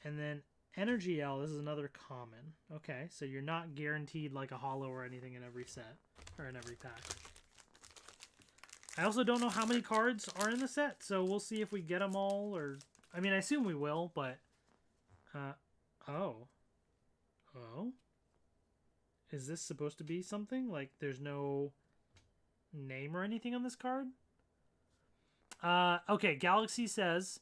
And then Energy L, this is another common. Okay, so you're not guaranteed like a hollow or anything in every set, or in every pack. I also don't know how many cards are in the set, so we'll see if we get them all, or... I mean, I assume we will, but... Oh. Is this supposed to be something? Like, there's no name or anything on this card? Okay, Galaxy says...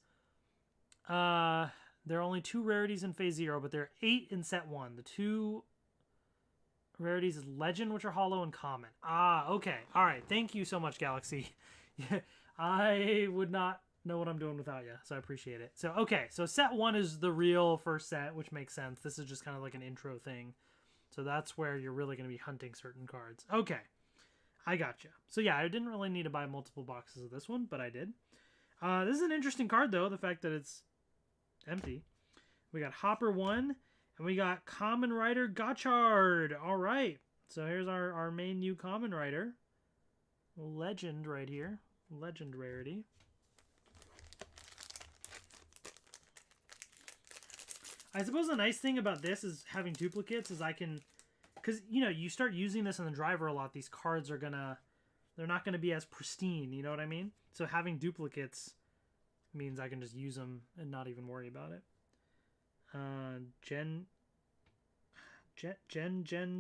there are only 2 rarities in Phase 0, but there are 8 in Set 1. The 2 rarities is Legend, which are hollow, and common. Ah, okay. All right. Thank you so much, Galaxy. I would not know what I'm doing without you, so I appreciate it. So, okay. So Set 1 is the real first set, which makes sense. This is just kind of like an intro thing. So that's where you're really going to be hunting certain cards. Okay. I gotcha. So, yeah, I didn't really need to buy multiple boxes of this one, but I did. This is an interesting card, though, the fact that it's empty. We got Hopper 1, and we got Kamen Rider Gotchard. All right. So here's our main new Kamen Rider. Legend right here. Legend rarity. I suppose the nice thing about this is having duplicates is I can... Because, you know, you start using this in the driver a lot, these cards are gonna... They're not going to be as pristine, you know what I mean? So having duplicates means I can just use them and not even worry about it. Jen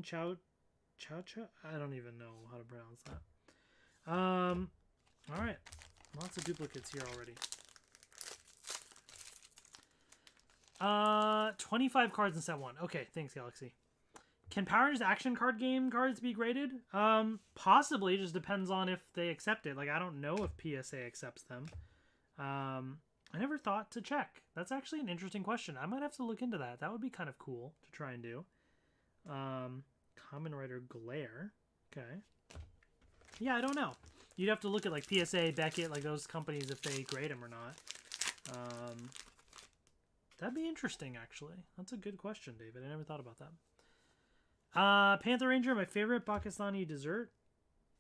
Chow Chow? I don't even know how to pronounce that. All right. Lots of duplicates here already. 25 cards in set 1. Okay, thanks, Galaxy. Can Power Rangers action card game cards be graded? Possibly. It just depends on if they accept it. Like, I don't know if PSA accepts them. I never thought to check. That's actually an interesting question. I might have to look into that. That would be kind of cool to try and do. Kamen Rider Glare. Okay. Yeah, I don't know. You'd have to look at like PSA, Beckett, like those companies if they grade them or not. That'd be interesting, actually. That's a good question, David. I never thought about that. Panther Ranger, my favorite Pakistani dessert.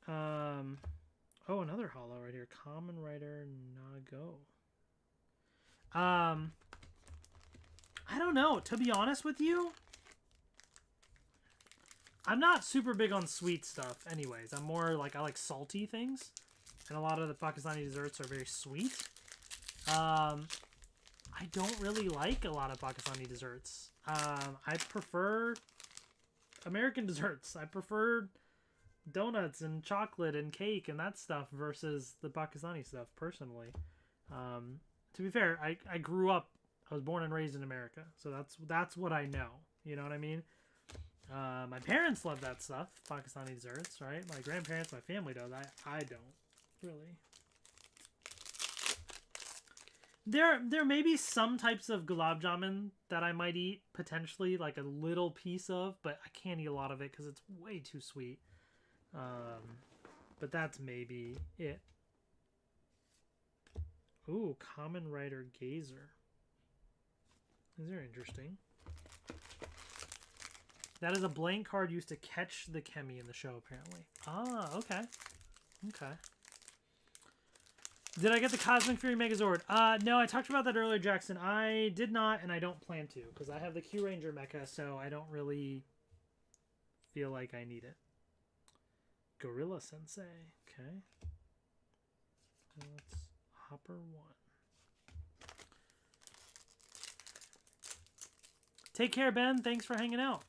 Oh, another hollow right here. Kamen Rider Nago. I don't know. To be honest with you, I'm not super big on sweet stuff anyways. I'm more like, I like salty things. And a lot of the Pakistani desserts are very sweet. I don't really like a lot of Pakistani desserts. I prefer American desserts. I prefer donuts and chocolate and cake and that stuff versus the Pakistani stuff, personally. To be fair, I grew up, I was born and raised in America, so that's what I know. You know what I mean? My parents love that stuff, Pakistani desserts, right? My grandparents, my family does. I don't, really. There may be some types of gulab jamun that I might eat, potentially, like a little piece of, but I can't eat a lot of it because it's way too sweet. but that's maybe it. Ooh, Kamen Rider Gazer. These are interesting. That is a blank card used to catch the Kemi in the show, apparently. Ah, okay. Okay. Did I get the Cosmic Fury Megazord? No, I talked about that earlier, Jackson. I did not, and I don't plan to, because I have the Q Ranger mecha, so I don't really feel like I need it. Gorilla Sensei. Okay. Let's Hopper 1. Take care, Ben. Thanks for hanging out.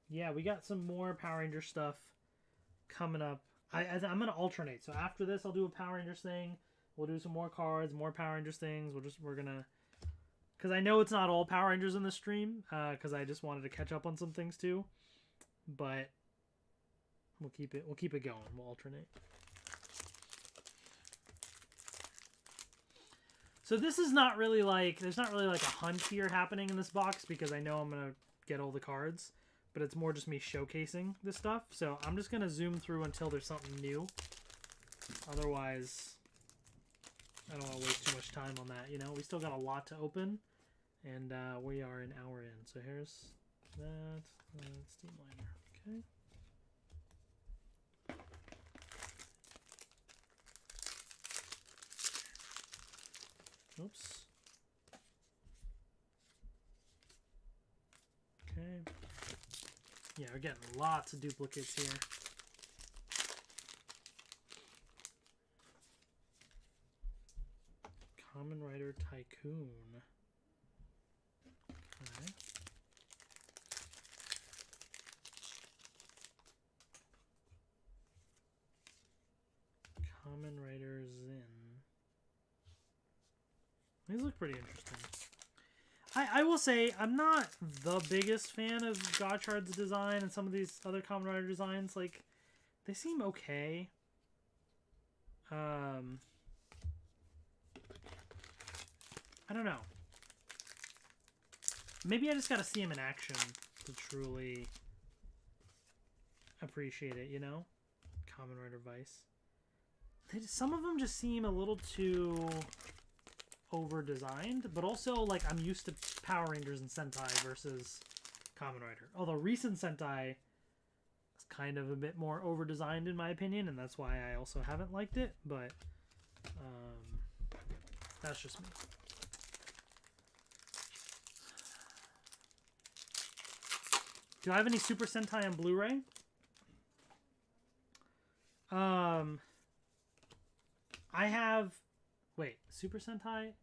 Yeah, we got some more Power Ranger stuff coming up. I'm going to alternate. So after this, I'll do a Power Rangers thing. We'll do some more cards, more Power Rangers things. We're going to... Because I know it's not all Power Rangers in the stream. Because I just wanted to catch up on some things too. But we'll keep it going. We'll alternate. So this is not really like... There's not really like a hunt here happening in this box. Because I know I'm going to get all the cards. But it's more just me showcasing this stuff. So I'm just going to zoom through until there's something new. Otherwise, I don't want to waste too much time on that. You know, we still got a lot to open. And we are an hour in. So here's that. Steam Liner. Okay. Oops. Okay. Yeah, we're getting lots of duplicates here. Kamen Rider Tycoon. Okay. Kamen Rider Zin. These look pretty interesting. I will say, I'm not the biggest fan of Gotchard's design and some of these other Kamen Rider designs. Like, they seem okay. I don't know. Maybe I just gotta see him in action to truly appreciate it, you know? Kamen Rider Vice. Some of them just seem a little too... over-designed, but also, like, I'm used to Power Rangers and Sentai versus Kamen Rider. Although recent Sentai is kind of a bit more over-designed, in my opinion, and that's why I also haven't liked it, but that's just me. Do I have any Super Sentai on Blu-ray? I have... Wait, Super Sentai?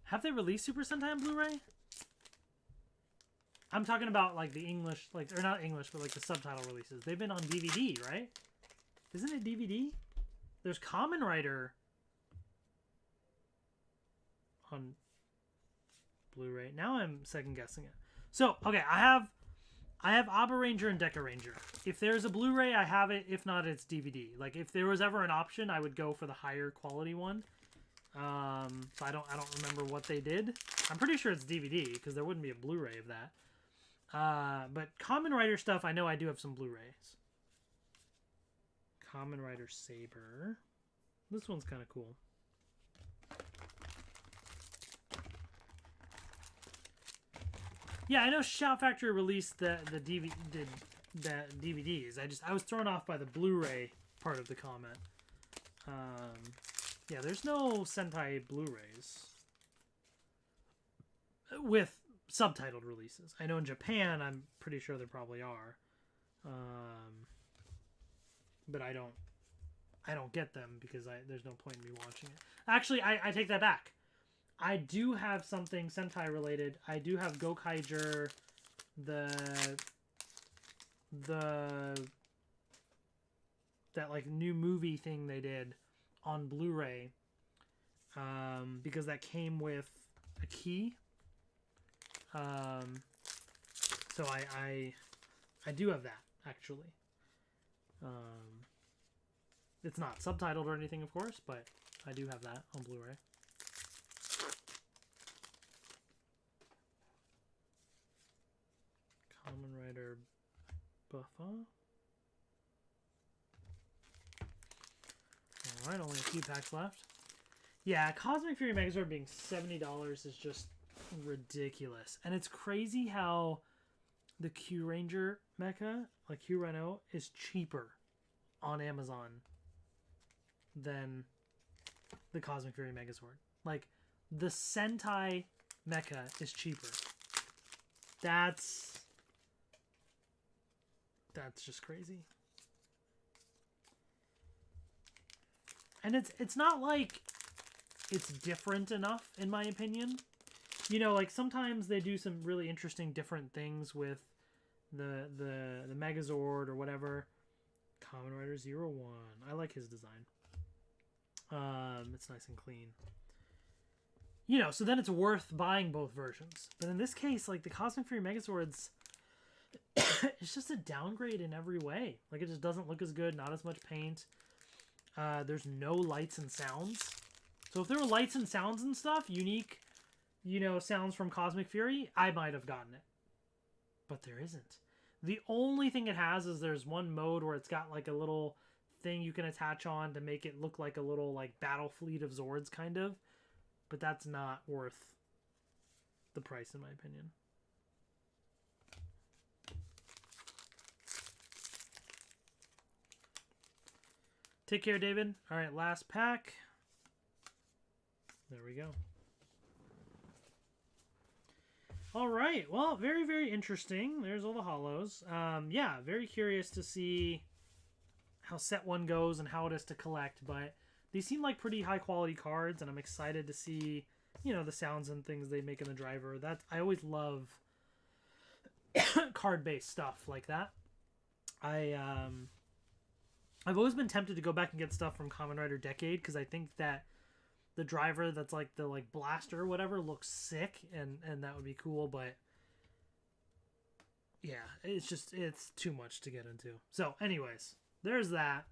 Have they released Super Sentai on Blu-ray? I'm talking about, like, the English, like, or not English, but, like, the subtitle releases. They've been on DVD, right? Isn't it DVD? There's Kamen Rider on Blu-ray. Now I'm second-guessing it. So, okay, I have Abba Ranger and Deca Ranger. If there's a Blu-ray, I have it. If not, it's DVD. Like, if there was ever an option, I would go for the higher quality one. So I don't remember what they did. I'm pretty sure it's DVD because there wouldn't be a Blu-ray of that. But Kamen Rider stuff, I know I do have some Blu-rays. Kamen Rider Saber. This one's kind of cool. Yeah, I know Shout Factory released the DVDs. I was thrown off by the Blu-ray part of the comment. Yeah, there's no Sentai Blu-rays with subtitled releases. I know in Japan, I'm pretty sure there probably are, but I don't get them because there's no point in me watching it. Actually, I take that back. I do have something Sentai related. I do have Gokaiger, that like new movie thing they did on Blu-ray, because that came with a key. So I do have that actually. It's not subtitled or anything, of course, but I do have that on Blu-ray. Kamen Rider Buffa. Alright, only a few packs left. Yeah, Cosmic Fury Megazord being $70 is just ridiculous. And it's crazy how the Q Ranger mecha, like Q Reno, is cheaper on Amazon than the Cosmic Fury Megazord. Like, the Sentai mecha is cheaper. That's just crazy. And it's not like it's different enough, in my opinion. You know, like, sometimes they do some really interesting different things with the Megazord or whatever. Kamen Rider 01. I like his design. It's nice and clean. You know, so then it's worth buying both versions. But in this case, like, the Cosmic Fury Megazords, it's just a downgrade in every way. Like, it just doesn't look as good, not as much paint. There's no lights and sounds. So if there were lights and sounds and stuff, unique, you know, sounds from Cosmic Fury, I might have gotten it. But there isn't. The only thing it has is there's one mode where it's got like a little thing you can attach on to make it look like a little like battle fleet of Zords kind of. But that's not worth the price in my opinion. Take care, David. All right, last pack. There we go. All right. Well, very, very interesting. There's all the holos. Yeah, very curious to see how set one goes and how it is to collect. But these seem like pretty high quality cards, and I'm excited to see, you know, the sounds and things they make in the driver. I always love card-based stuff like that. I've always been tempted to go back and get stuff from Kamen Rider Decade because I think that the driver that's like the like blaster or whatever looks sick and that would be cool, but yeah, it's too much to get into. So anyways, there's that.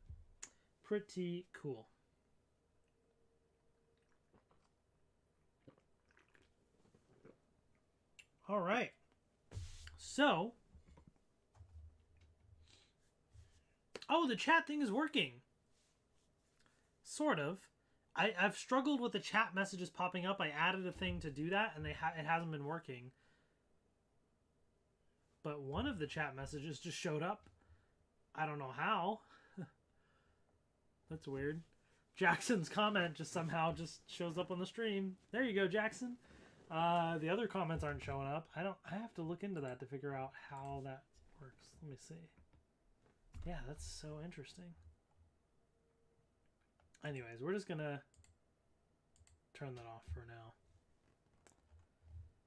Pretty cool. All right. So, oh, the chat thing is working. Sort of. I've struggled with the chat messages popping up. I added a thing to do that, and it hasn't been working. But one of the chat messages just showed up. I don't know how. That's weird. Jackson's comment just somehow just shows up on the stream. There you go, Jackson. The other comments aren't showing up. I have to look into that to figure out how that works. Let me see. Yeah, that's so interesting. Anyways, we're just gonna turn that off for now.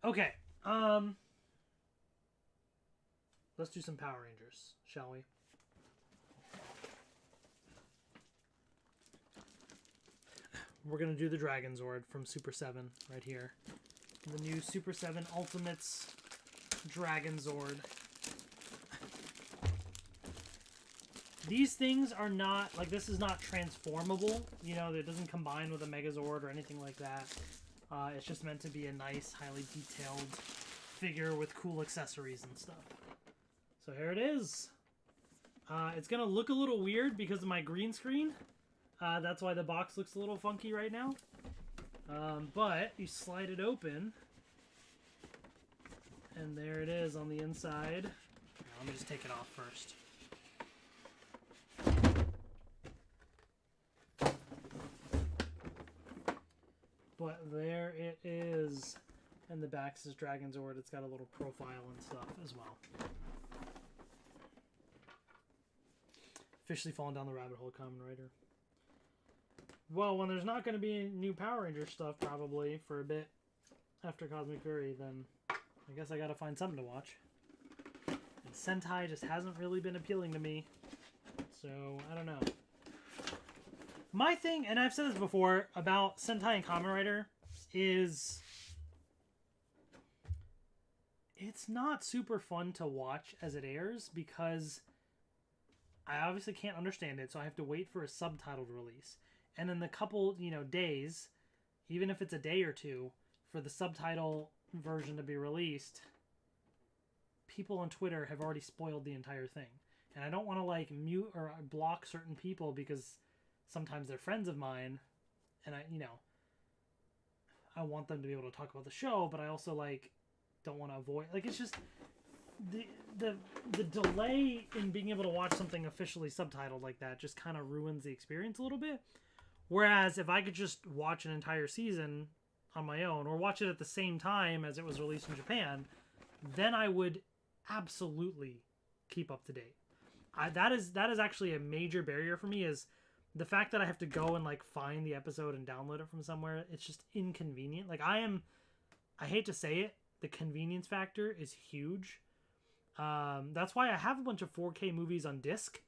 Okay. Let's do some Power Rangers, shall we? We're gonna do the Dragonzord from Super 7 right here. The new Super 7 Ultimates Dragonzord. These things are not, like, this is not transformable. You know, it doesn't combine with a Megazord or anything like that. It's just meant to be a nice, highly detailed figure with cool accessories and stuff. So here it is. It's going to look a little weird because of my green screen. That's why the box looks a little funky right now. But you slide it open. And there it is on the inside. Here, let me just take it off first. But there it is. And the back says Dragonzord. It's got a little profile and stuff as well. Officially falling down the rabbit hole, Kamen Rider. Well, when there's not going to be any new Power Ranger stuff probably for a bit after Cosmic Fury, then I guess I got to find something to watch. And Sentai just hasn't really been appealing to me. So, I don't know. My thing, and I've said this before, about Sentai and Kamen Rider is it's not super fun to watch as it airs because I obviously can't understand it, so I have to wait for a subtitled release. And in the couple, days, even if it's a day or two, for the subtitle version to be released, people on Twitter have already spoiled the entire thing. And I don't want to, mute or block certain people because sometimes they're friends of mine, and I want them to be able to talk about the show, but I also like don't want to avoid, like, it's just the delay in being able to watch something officially subtitled like that just kind of ruins the experience a little bit. Whereas if I could just watch an entire season on my own, or watch it at the same time as it was released in Japan, then I would absolutely keep up to date. That is actually a major barrier for me, is the fact that I have to go and like find the episode and download it from somewhere. It's just inconvenient. Like, I hate to say it, the convenience factor is huge. That's why I have a bunch of 4K movies on disc.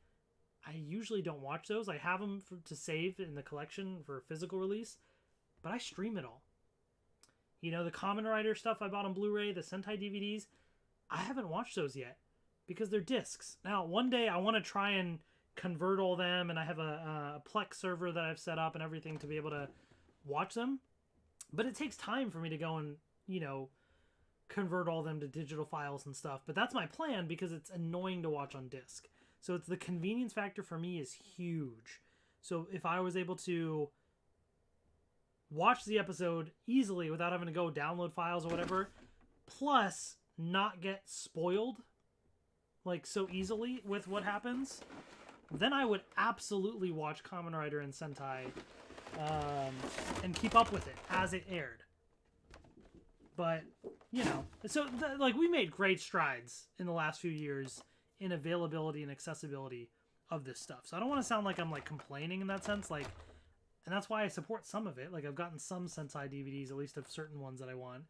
I usually don't watch those. I have them to save in the collection for physical release, but I stream it all. You know, the Kamen Rider stuff I bought on Blu-ray, the Sentai DVDs, I haven't watched those yet because they're discs. Now, one day I want to try and convert all them, and I have a Plex server that I've set up and everything to be able to watch them, but it takes time for me to go and, you know, convert all them to digital files and stuff. But that's my plan because it's annoying to watch on disc. So it's the convenience factor for me is huge. So if I was able to watch the episode easily without having to go download files or whatever, plus not get spoiled like so easily with what happens, then I would absolutely watch Kamen Rider and Sentai and keep up with it as it aired. But, you know, so like we made great strides in the last few years in availability and accessibility of this stuff. So I don't want to sound like I'm like complaining in that sense, like, and that's why I support some of it. Like, I've gotten some Sentai DVDs, at least of certain ones that I want,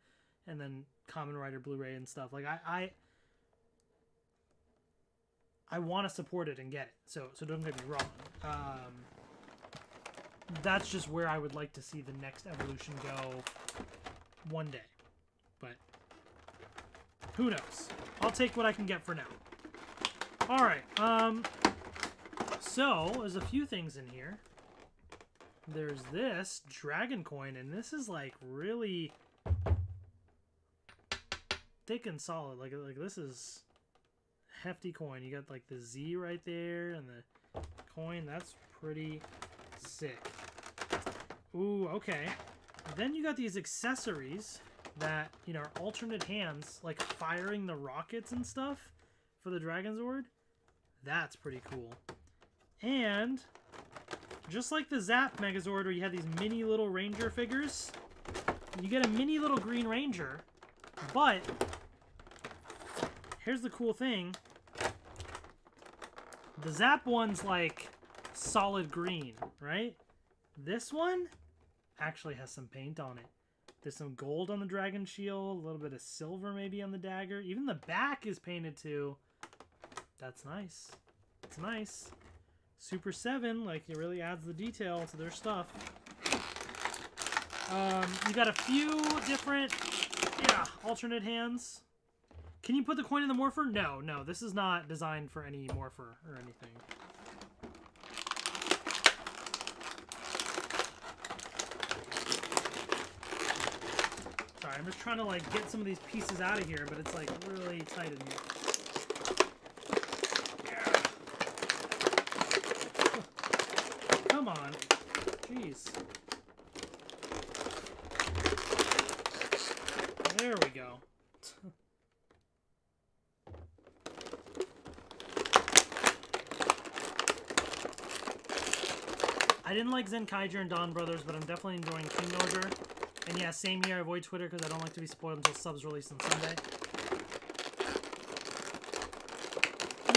and then Kamen Rider Blu-ray and stuff. Like, I want to support it and get it. So don't get me wrong. That's just where I would like to see the next evolution go one day. But who knows? I'll take what I can get for now. All right. So there's a few things in here. There's this dragon coin, and this is like really thick and solid. Like this is hefty coin. You got like the Z right there and the coin. That's pretty sick. Ooh, okay. Then you got these accessories that, you know, are alternate hands, like firing the rockets and stuff for the Dragonzord. That's pretty cool. And just like the ZAP Megazord, where you have these mini little Ranger figures, you get a mini little Green Ranger, but here's the cool thing. The ZAP one's like solid green, right? This one actually has some paint on it. There's some gold on the dragon shield, a little bit of silver maybe on the dagger. Even the back is painted too. That's nice. It's nice. Super 7, like, it really adds the detail to their stuff. You got a few different, alternate hands. Can you put the coin in the morpher? No, this is not designed for any morpher or anything. Sorry, I'm just trying to, like, get some of these pieces out of here, but it's, like, really tight in here. Come on. Jeez. There we go. I didn't like Zenkaiger and Dawn Brothers, but I'm definitely enjoying King Ogre. And yeah, same here. I avoid Twitter because I don't like to be spoiled until subs release on Sunday.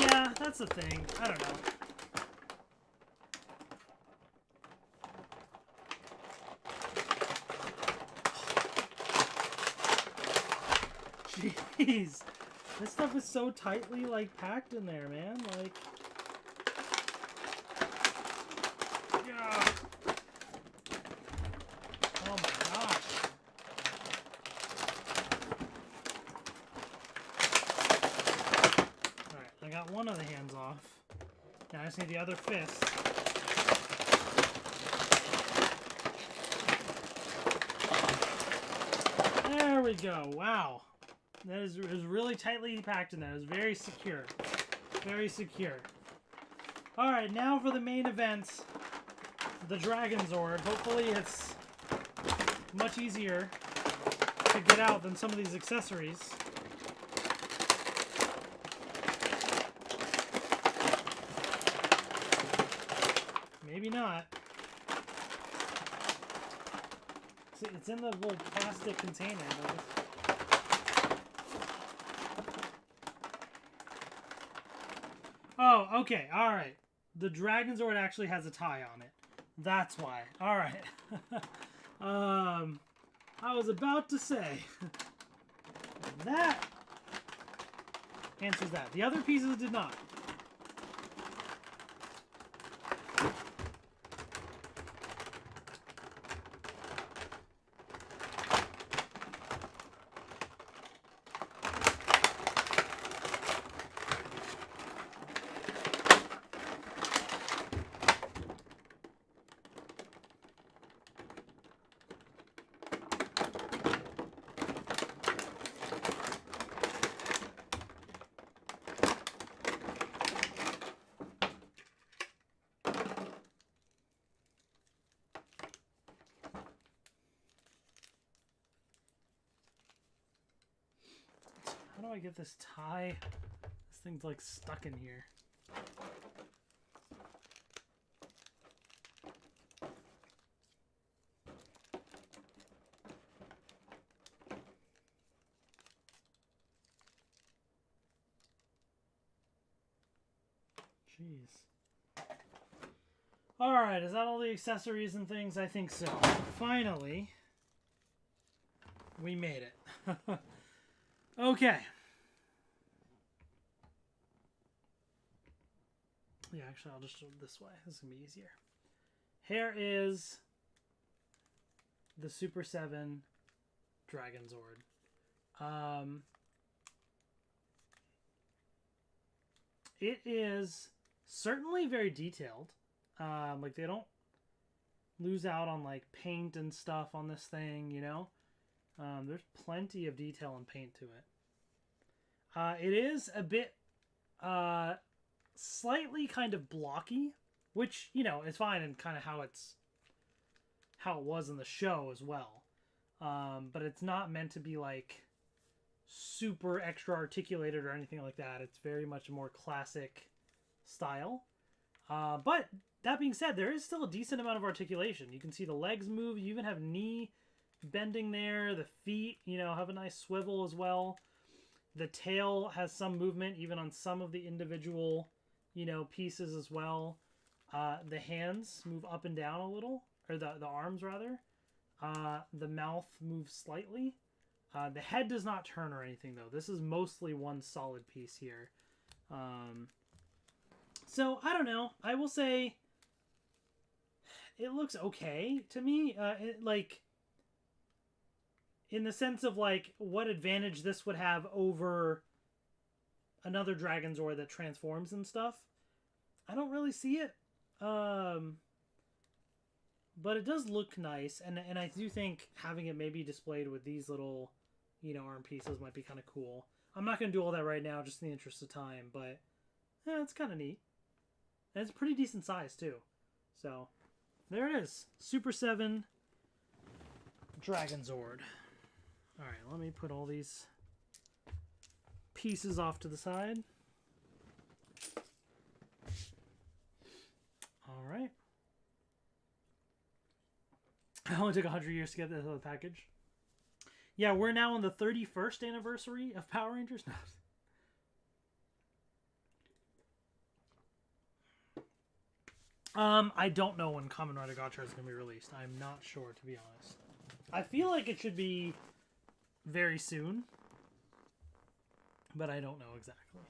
Yeah, that's the thing. I don't know. Jeez. This stuff is so tightly, like, packed in there, man. Like... yeah. Oh my gosh. Alright, I got one of the hands off. Now I just need the other fist. There we go. Wow. That is really tightly packed in there. It was very secure. Very secure. Alright, now for the main event. the Dragonzord. Hopefully it's much easier to get out than some of these accessories. Maybe not. See, it's in the little plastic container. Oh, okay, alright. The Dragonzord actually has a tie on it. That's why. Alright. I was about to say. That answers that. The other pieces did not. How do I get this tie? This thing's like stuck in here. Jeez. Alright, is that all the accessories and things? I think so. Finally, we made it. Okay. Yeah, actually, I'll just show it this way. This is going to be easier. Here is the Super 7 Dragonzord. It is certainly very detailed. Like, they don't lose out on, like, paint and stuff on this thing, you know? There's plenty of detail and paint to it. It is a bit slightly kind of blocky, which, you know, is fine and kind of how it was in the show as well. But it's not meant to be like super extra articulated or anything like that. It's very much a more classic style. But that being said, there is still a decent amount of articulation. You can see the legs move. You even have knee bending there. The feet, you know, have a nice swivel as well. The tail has some movement even on some of the individual, you know, pieces as well. The hands move up and down a little, or the arms rather. The mouth moves slightly. The head does not turn or anything though. This is mostly one solid piece here. So I don't know. I will say it looks okay to me. Like, in the sense of, like, what advantage this would have over another Dragonzord that transforms and stuff. I don't really see it. But it does look nice. And I do think having it maybe displayed with these little, you know, arm pieces might be kind of cool. I'm not going to do all that right now, just in the interest of time. But, yeah, it's kind of neat. And it's pretty decent size, too. So, there it is. Super 7 Dragonzord. Alright, let me put all these pieces off to the side. Alright. It only took 100 years to get this other package. Yeah, we're now on the 31st anniversary of Power Rangers. I don't know when Kamen Rider Gacha is going to be released. I'm not sure, to be honest. I feel like it should be very soon, but I don't know exactly.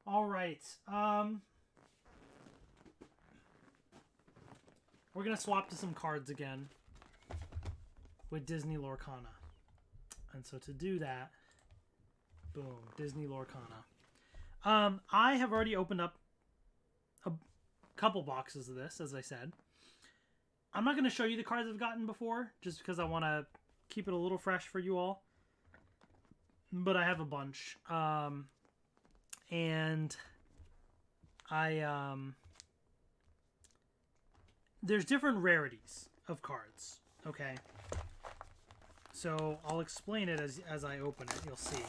All right. We're going to swap to some cards again with Disney Lorcana. And so to do that, boom, Disney Lorcana. I have already opened up a couple boxes of this, as I said. I'm not going to show you the cards I've gotten before, just because I want to keep it a little fresh for you all. But I have a bunch. And I there's different rarities of cards. Okay. So I'll explain it as I open it. You'll see.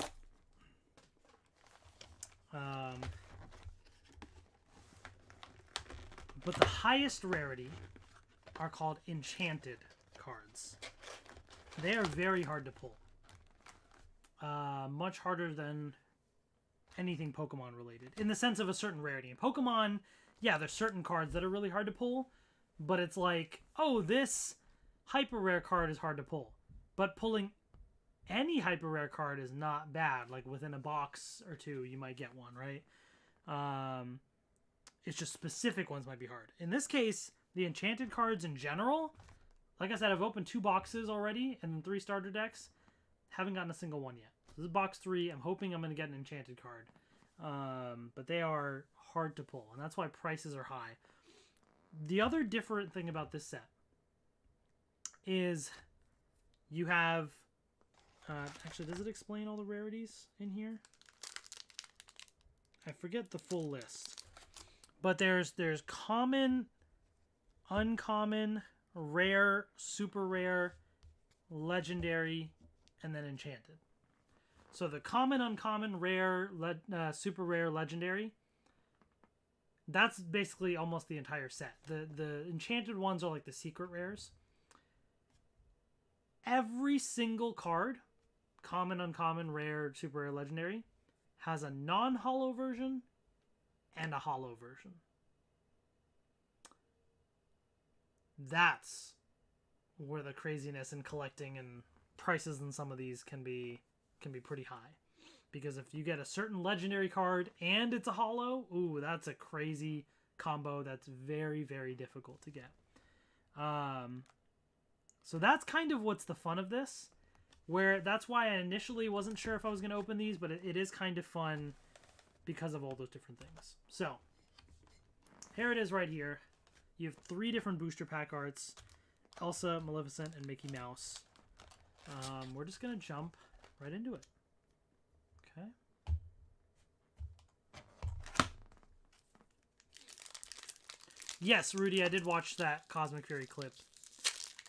But the highest rarity are called enchanted cards. They are very hard to pull. Much harder than anything Pokemon related. In the sense of a certain rarity. In Pokemon, yeah, there's certain cards that are really hard to pull. But it's like, oh, this hyper rare card is hard to pull. But pulling any hyper rare card is not bad. Like within a box or two, you might get one, right? It's just specific ones might be hard. In this case, the enchanted cards in general, like I said, I've opened 2 boxes already and then 3 starter decks. Haven't gotten a single one yet. So this is box 3. I'm hoping I'm going to get an enchanted card. But they are hard to pull, and that's why prices are high. The other different thing about this set is you have... actually, does it explain all the rarities in here? I forget the full list. But there's common, uncommon, rare, super rare, legendary, and then enchanted. So the common, uncommon, rare, super rare, legendary, that's basically almost the entire set. The enchanted ones are like the secret rares. Every single card, common, uncommon, rare, super rare, legendary, has a non-holo version and a holo version. That's where the craziness in collecting and prices in some of these can be pretty high. Because if you get a certain legendary card and it's a holo, ooh, that's a crazy combo that's very, very difficult to get. So that's kind of what's the fun of this. That's why I initially wasn't sure if I was going to open these, but it is kind of fun because of all those different things. So, here it is right here. You have 3 different booster pack arts. Elsa, Maleficent, and Mickey Mouse. We're just going to jump right into it. Okay. Yes, Rudy, I did watch that Cosmic Fury clip.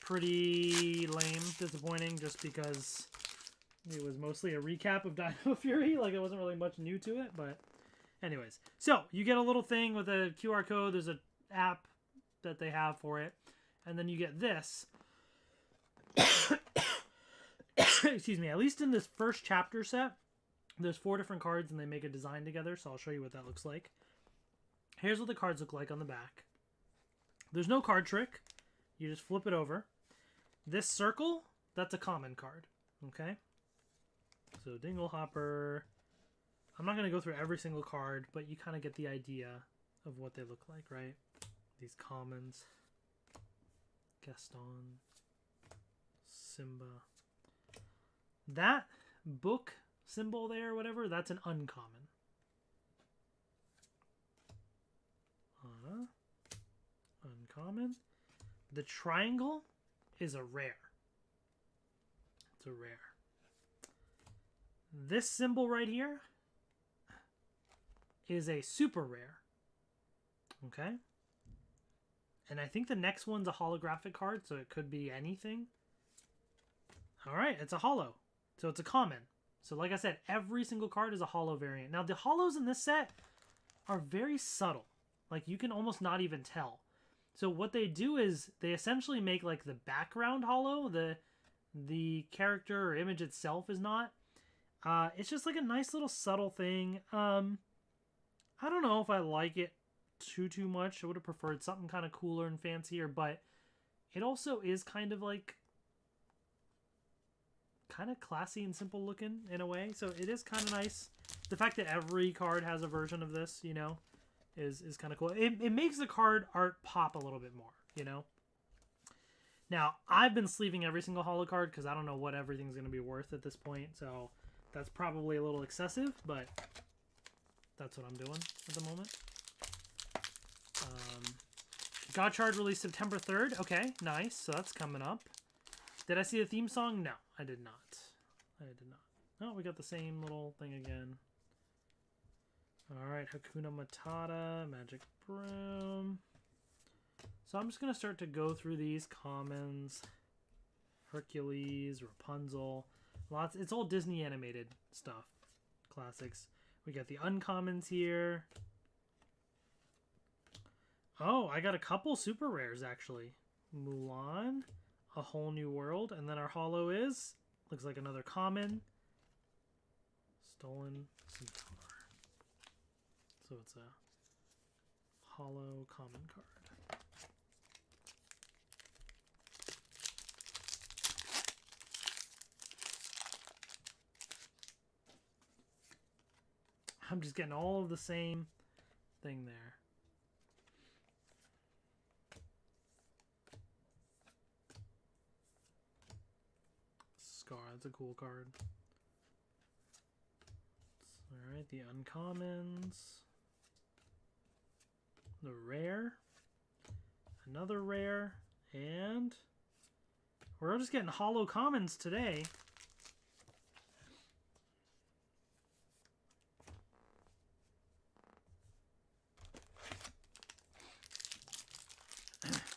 Pretty lame, disappointing, just because it was mostly a recap of Dino Fury. Like, it wasn't really much new to it, but anyways. So, you get a little thing with a QR code. There's an app that they have for it. And then you get this. Excuse me. At least in this first chapter set, there's 4 different cards and they make a design together. So, I'll show you what that looks like. Here's what the cards look like on the back. There's no card trick. You just flip it over. This circle, that's a common card. Okay? So, Dinglehopper. I'm not going to go through every single card, but you kind of get the idea of what they look like, right? These commons. Gaston. Simba. That book symbol there, whatever, that's an uncommon. Uncommon. The triangle is a rare. It's a rare. This symbol right here is a super rare. Okay? And I think the next one's a holographic card, so it could be anything. Alright, it's a holo. So it's a common. So like I said, every single card is a holo variant. Now the holos in this set are very subtle. Like you can almost not even tell. So what they do is they essentially make like the background holo. The character or image itself is not. It's just like a nice little subtle thing. I don't know if I like it too much. I would have preferred something kind of cooler and fancier, but it also is kind of like kind of classy and simple looking in a way. So it is kind of nice. The fact that every card has a version of this, you know, is kind of cool. It makes the card art pop a little bit more, you know. Now, I've been sleeving every single holo card because I don't know what everything's going to be worth at this point. So that's probably a little excessive, but that's what I'm doing at the moment. Godchard released September 3rd. Okay, nice. So that's coming up. Did I see the theme song? No, I did not. I did not. Oh, we got the same little thing again. Alright, Hakuna Matata, Magic Broom. So I'm just going to start to go through these commons. Hercules, Rapunzel. Lots. It's all Disney animated stuff. Classics. We got the uncommons here. Oh, I got a couple super rares actually. Mulan, A Whole New World, and then our holo is looks like another common. Stolen Centaur. So it's a holo common card. I'm just getting all of the same thing there. Scar, that's a cool card. Alright, the uncommons. The rare. Another rare. And we're just getting holo commons today.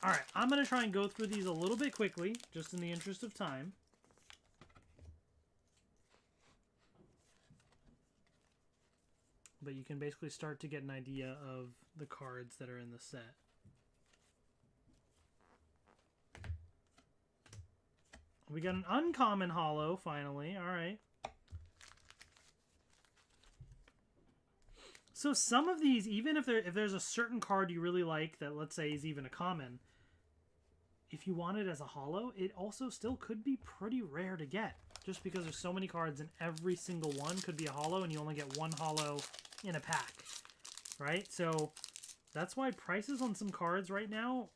Alright, I'm going to try and go through these a little bit quickly, just in the interest of time. But you can basically start to get an idea of the cards that are in the set. We got an uncommon holo, finally. Alright. So some of these, even if there's a certain card you really like that, let's say, is even a common, if you want it as a holo, it also still could be pretty rare to get. Just because there's so many cards and every single one could be a holo and you only get one holo in a pack. Right? So that's why prices on some cards right now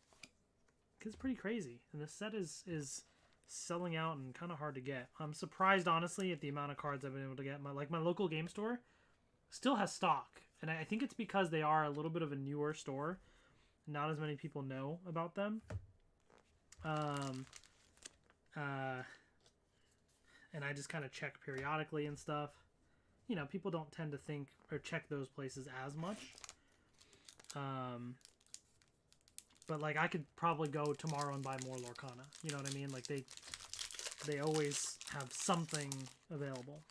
is pretty crazy. And this set is selling out and kind of hard to get. I'm surprised, honestly, at the amount of cards I've been able to get. My local game store still has stock. And I think it's because they are a little bit of a newer store. Not as many people know about them. And I just kind of check periodically and stuff. You know, people don't tend to think or check those places as much. But like, I could probably go tomorrow and buy more Lorcana. You know what I mean? Like they always have something available.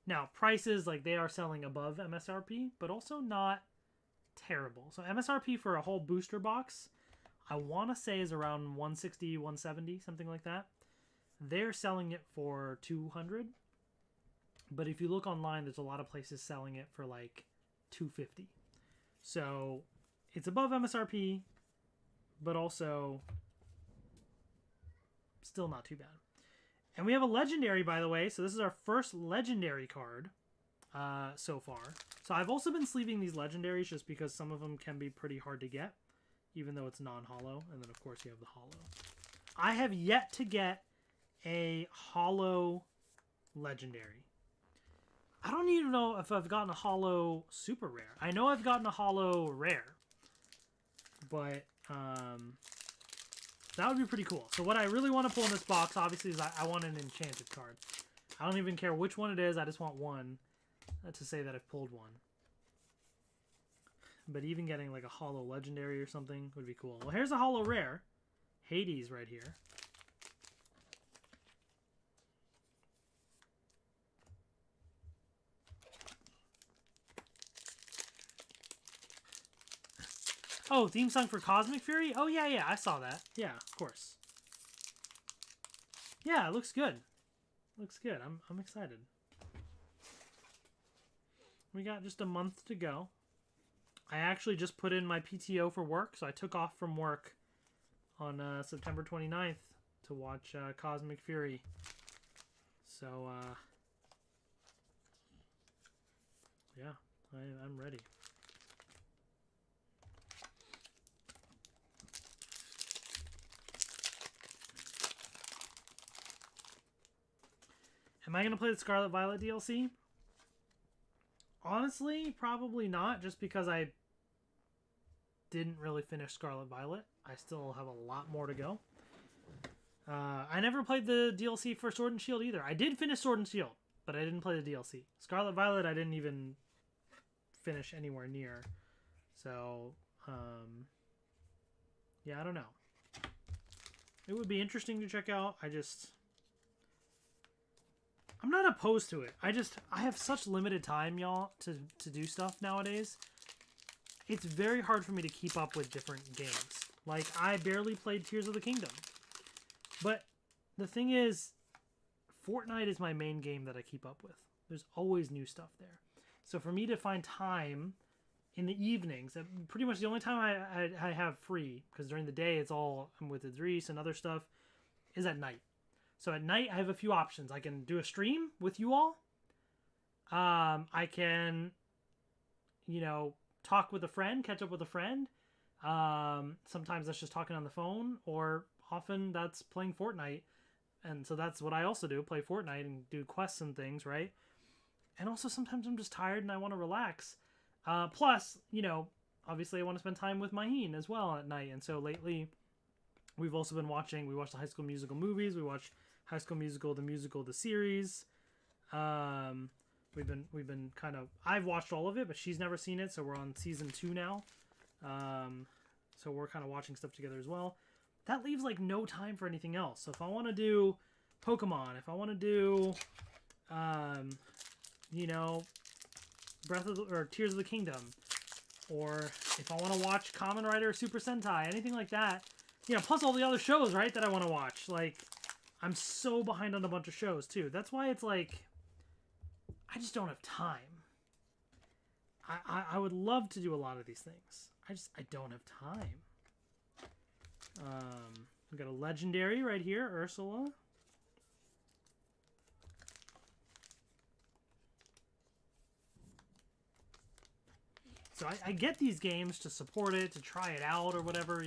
Now, prices, like, they are selling above MSRP, but also not terrible. So MSRP for a whole booster box, I want to say is around 160, 170, something like that. They're selling it for 200. But if you look online, there's a lot of places selling it for like 250. So it's above MSRP, but also still not too bad. And we have a legendary, by the way. So this is our first legendary card so far. So I've also been sleeving these legendaries just because some of them can be pretty hard to get, even though it's non-holo. And then, of course, you have the holo. I have yet to get a holo legendary. I don't even know if I've gotten a holo super rare. I know I've gotten a holo rare. But that would be pretty cool. So what I really want to pull in this box, obviously, is I want an enchanted card. I don't even care which one it is. I just want one to say that I've pulled one. But even getting like a holo legendary or something would be cool. Well, here's a holo rare. Hades right here. Oh, theme song for Cosmic Fury? Oh, yeah, I saw that. Yeah, of course. Yeah, it looks good. Looks good. I'm excited. We got just a month to go. I actually just put in my PTO for work, so I took off from work on September 29th to watch Cosmic Fury. So, yeah, I'm ready. Am I going to play the Scarlet Violet DLC? Honestly, probably not, just because I didn't really finish Scarlet Violet. I still have a lot more to go. I never played the DLC for Sword and Shield either. I did finish Sword and Shield, but I didn't play the DLC. Scarlet Violet I didn't even finish anywhere near. So, yeah, I don't know. It would be interesting to check out. I'm not opposed to it. I have such limited time, y'all, to do stuff nowadays. It's very hard for me to keep up with different games. Like, I barely played Tears of the Kingdom. But the thing is, Fortnite is my main game that I keep up with. There's always new stuff there. So for me to find time in the evenings, pretty much the only time I have free, because during the day I'm with Idris and other stuff, is at night. So at night I have a few options. I can do a stream with you all. I can, talk with a friend, catch up with a friend. Sometimes that's just talking on the phone, or often that's playing Fortnite. And so that's what I also do, play Fortnite and do quests and things, right? And also sometimes I'm just tired and I want to relax. Plus, obviously I want to spend time with Maheen as well at night. And so lately we've also been we watched the High School Musical movies. We watched High School Musical, the series. We've been I've watched all of it, but she's never seen it. So we're on season 2 now. So we're kind of watching stuff together as well. That leaves like no time for anything else. So if I want to do Pokemon, if I want to do, Tears of the Kingdom, or if I want to watch Kamen Rider Super Sentai, anything like that, plus all the other shows, right, that I want to watch. Like, I'm so behind on a bunch of shows too. That's why it's like, I just don't have time. I would love to do a lot of these things. I don't have time. We got a legendary right here, Ursula. So I get these games to support it, to try it out or whatever,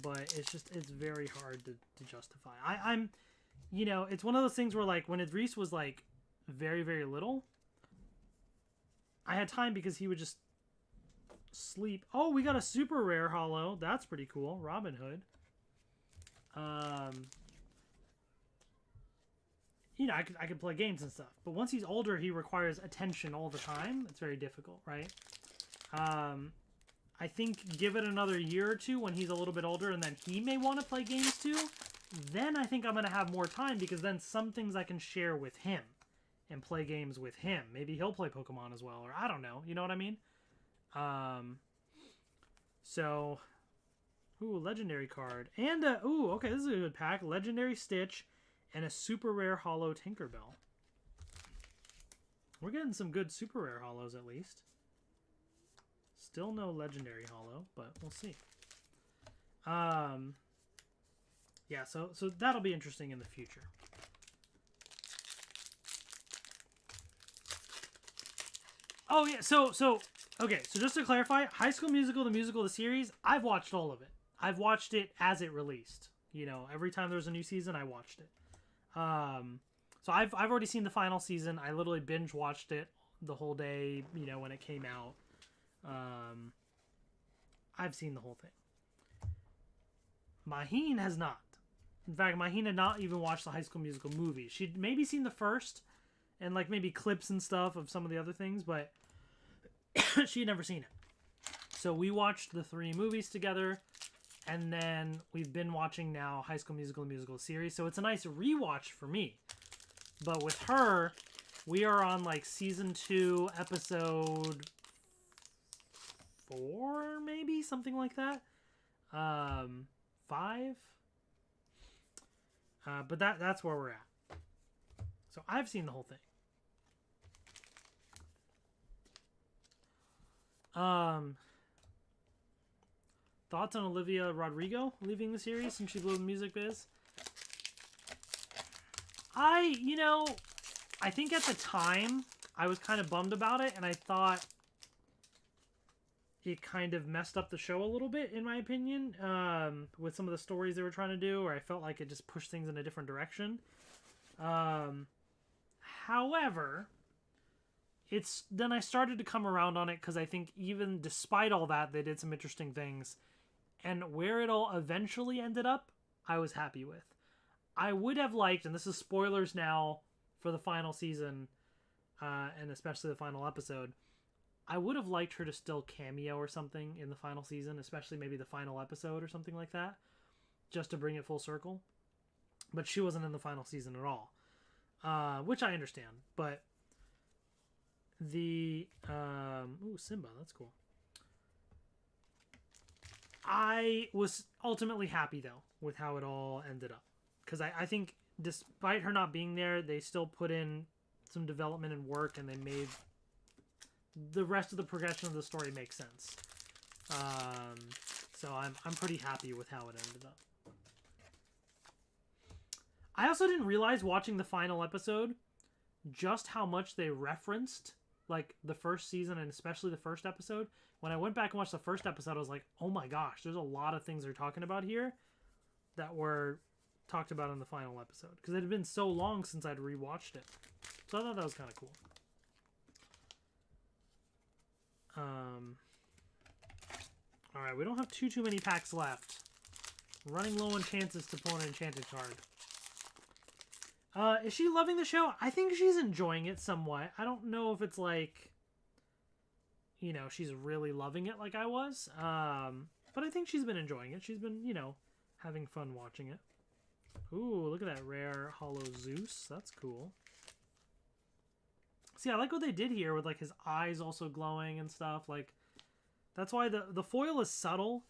But it's very hard to justify. I'm it's one of those things where, like, when Idris was, like, very, very little, I had time because he would just sleep. Oh, we got a super rare holo. That's pretty cool. Robin Hood. I could play games and stuff. But once he's older, he requires attention all the time. It's very difficult, right? I think give it another year or two when he's a little bit older, and then he may want to play games too. Then I think I'm going to have more time, because then some things I can share with him and play games with him. Maybe he'll play Pokemon as well, or I don't know. You know what I mean? So, legendary card. And, okay, this is a good pack. Legendary Stitch and a super rare holo Tinkerbell. We're getting some good super rare holos at least. Still no legendary holo, but we'll see. Yeah, so that'll be interesting in the future. Oh yeah, so okay, so just to clarify, High School Musical, the series, I've watched all of it. I've watched it as it released. Every time there's a new season, I watched it. So I've already seen the final season. I literally binge watched it the whole day, when it came out. I've seen the whole thing. Maheen has not. In fact, Maheen had not even watched the High School Musical movie. She'd maybe seen the first, and like maybe clips and stuff of some of the other things, but she had never seen it. So we watched the 3 movies together, and then we've been watching now High School Musical, the musical series. So it's a nice rewatch for me. But with her, we are on like season 2, episode 4, maybe something like that. 5. But that's where we're at. So I've seen the whole thing. Thoughts on Olivia Rodrigo leaving the series since she blew the music biz? I think at the time I was kind of bummed about it, and I thought it kind of messed up the show a little bit, in my opinion, with some of the stories they were trying to do, or I felt like it just pushed things in a different direction. However, then I started to come around on it, because I think even despite all that, they did some interesting things. And where it all eventually ended up, I was happy with. I would have liked, and this is spoilers now for the final season, and especially the final episode, I would have liked her to still cameo or something in the final season, especially maybe the final episode or something like that, just to bring it full circle. But she wasn't in the final season at all, which I understand. But the ooh, Simba, that's cool. I was ultimately happy though with how it all ended up, because I think despite her not being there, they still put in some development and work, and they made the rest of the progression of the story make sense. So I'm pretty happy with how it ended up. I also didn't realize watching the final episode just how much they referenced like the first season, and especially the first episode. When I went back and watched the first episode, I was like, oh my gosh, there's a lot of things they're talking about here that were talked about in the final episode, because it had been so long since I'd rewatched it. So I thought that was kind of cool. All right, we don't have too many packs left. Running low on chances to pull an enchanted card. Is she loving the show? I think she's enjoying it somewhat. I don't know if it's like, you know, she's really loving it like I was. But I think she's been enjoying it. She's been, you know, having fun watching it. Ooh, look at that rare Hollow Zeus. That's cool. See, I like what they did here with like his eyes also glowing and stuff. Like, that's why the foil is subtle,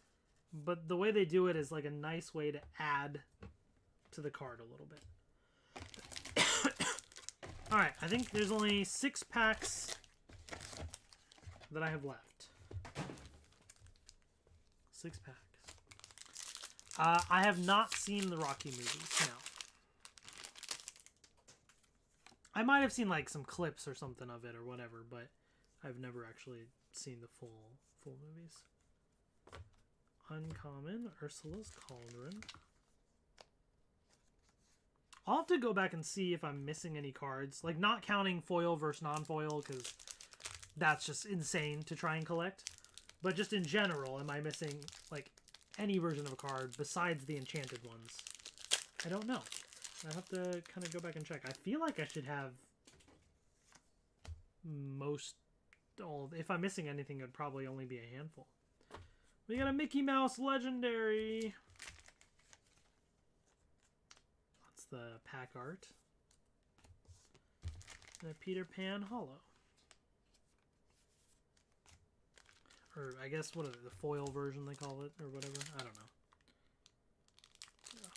but the way they do it is like a nice way to add to the card a little bit. Alright, I think there's only 6 packs that I have left. 6 packs. I have not seen the Rocky movies, no. I might have seen like some clips or something of it or whatever, but I've never actually seen the full movies. Uncommon, Ursula's Cauldron. I'll have to go back and see if I'm missing any cards. Like, not counting foil versus non-foil, because that's just insane to try and collect. But just in general, am I missing, like, any version of a card besides the enchanted ones? I don't know. I have to kind of go back and check. I feel like I should have most... all. If I'm missing anything, it would probably only be a handful. We got a Mickey Mouse Legendary. The pack art. And a Peter Pan Hollow. Or I guess, what is it, the foil version they call it, or whatever? I don't know. Yeah.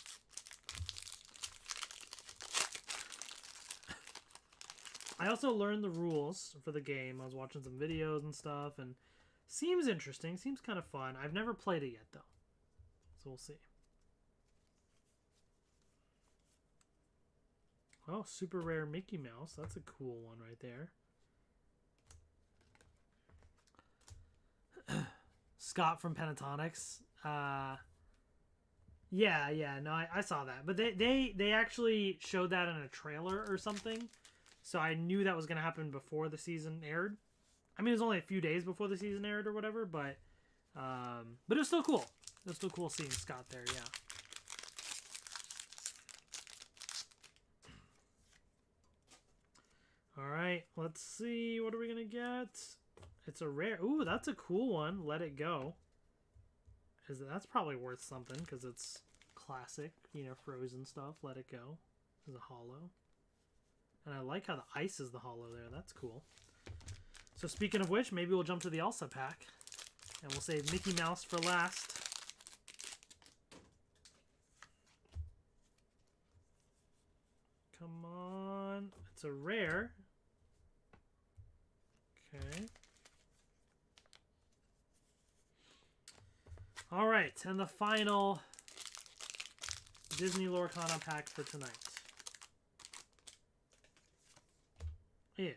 I also learned the rules for the game. I was watching some videos and stuff, and seems interesting. Seems kind of fun. I've never played it yet, though. So we'll see. Oh, super rare Mickey Mouse. That's a cool one right there. Scott from Pentatonics. Yeah, no, I saw that. But they actually showed that in a trailer or something. So I knew that was going to happen before the season aired. I mean, it was only a few days before the season aired or whatever, but it was still cool. It was still cool seeing Scott there, yeah. Alright, let's see. What are we going to get? It's a rare... Ooh, that's a cool one. Let It Go. That's probably worth something because it's classic, you know, Frozen stuff. Let It Go is a hollow. And I like how the ice is the hollow there. That's cool. So speaking of which, maybe we'll jump to the Elsa pack. And we'll save Mickey Mouse for last. Come on. It's a rare. Okay. Alright, and the final Disney Lorcana pack for tonight is...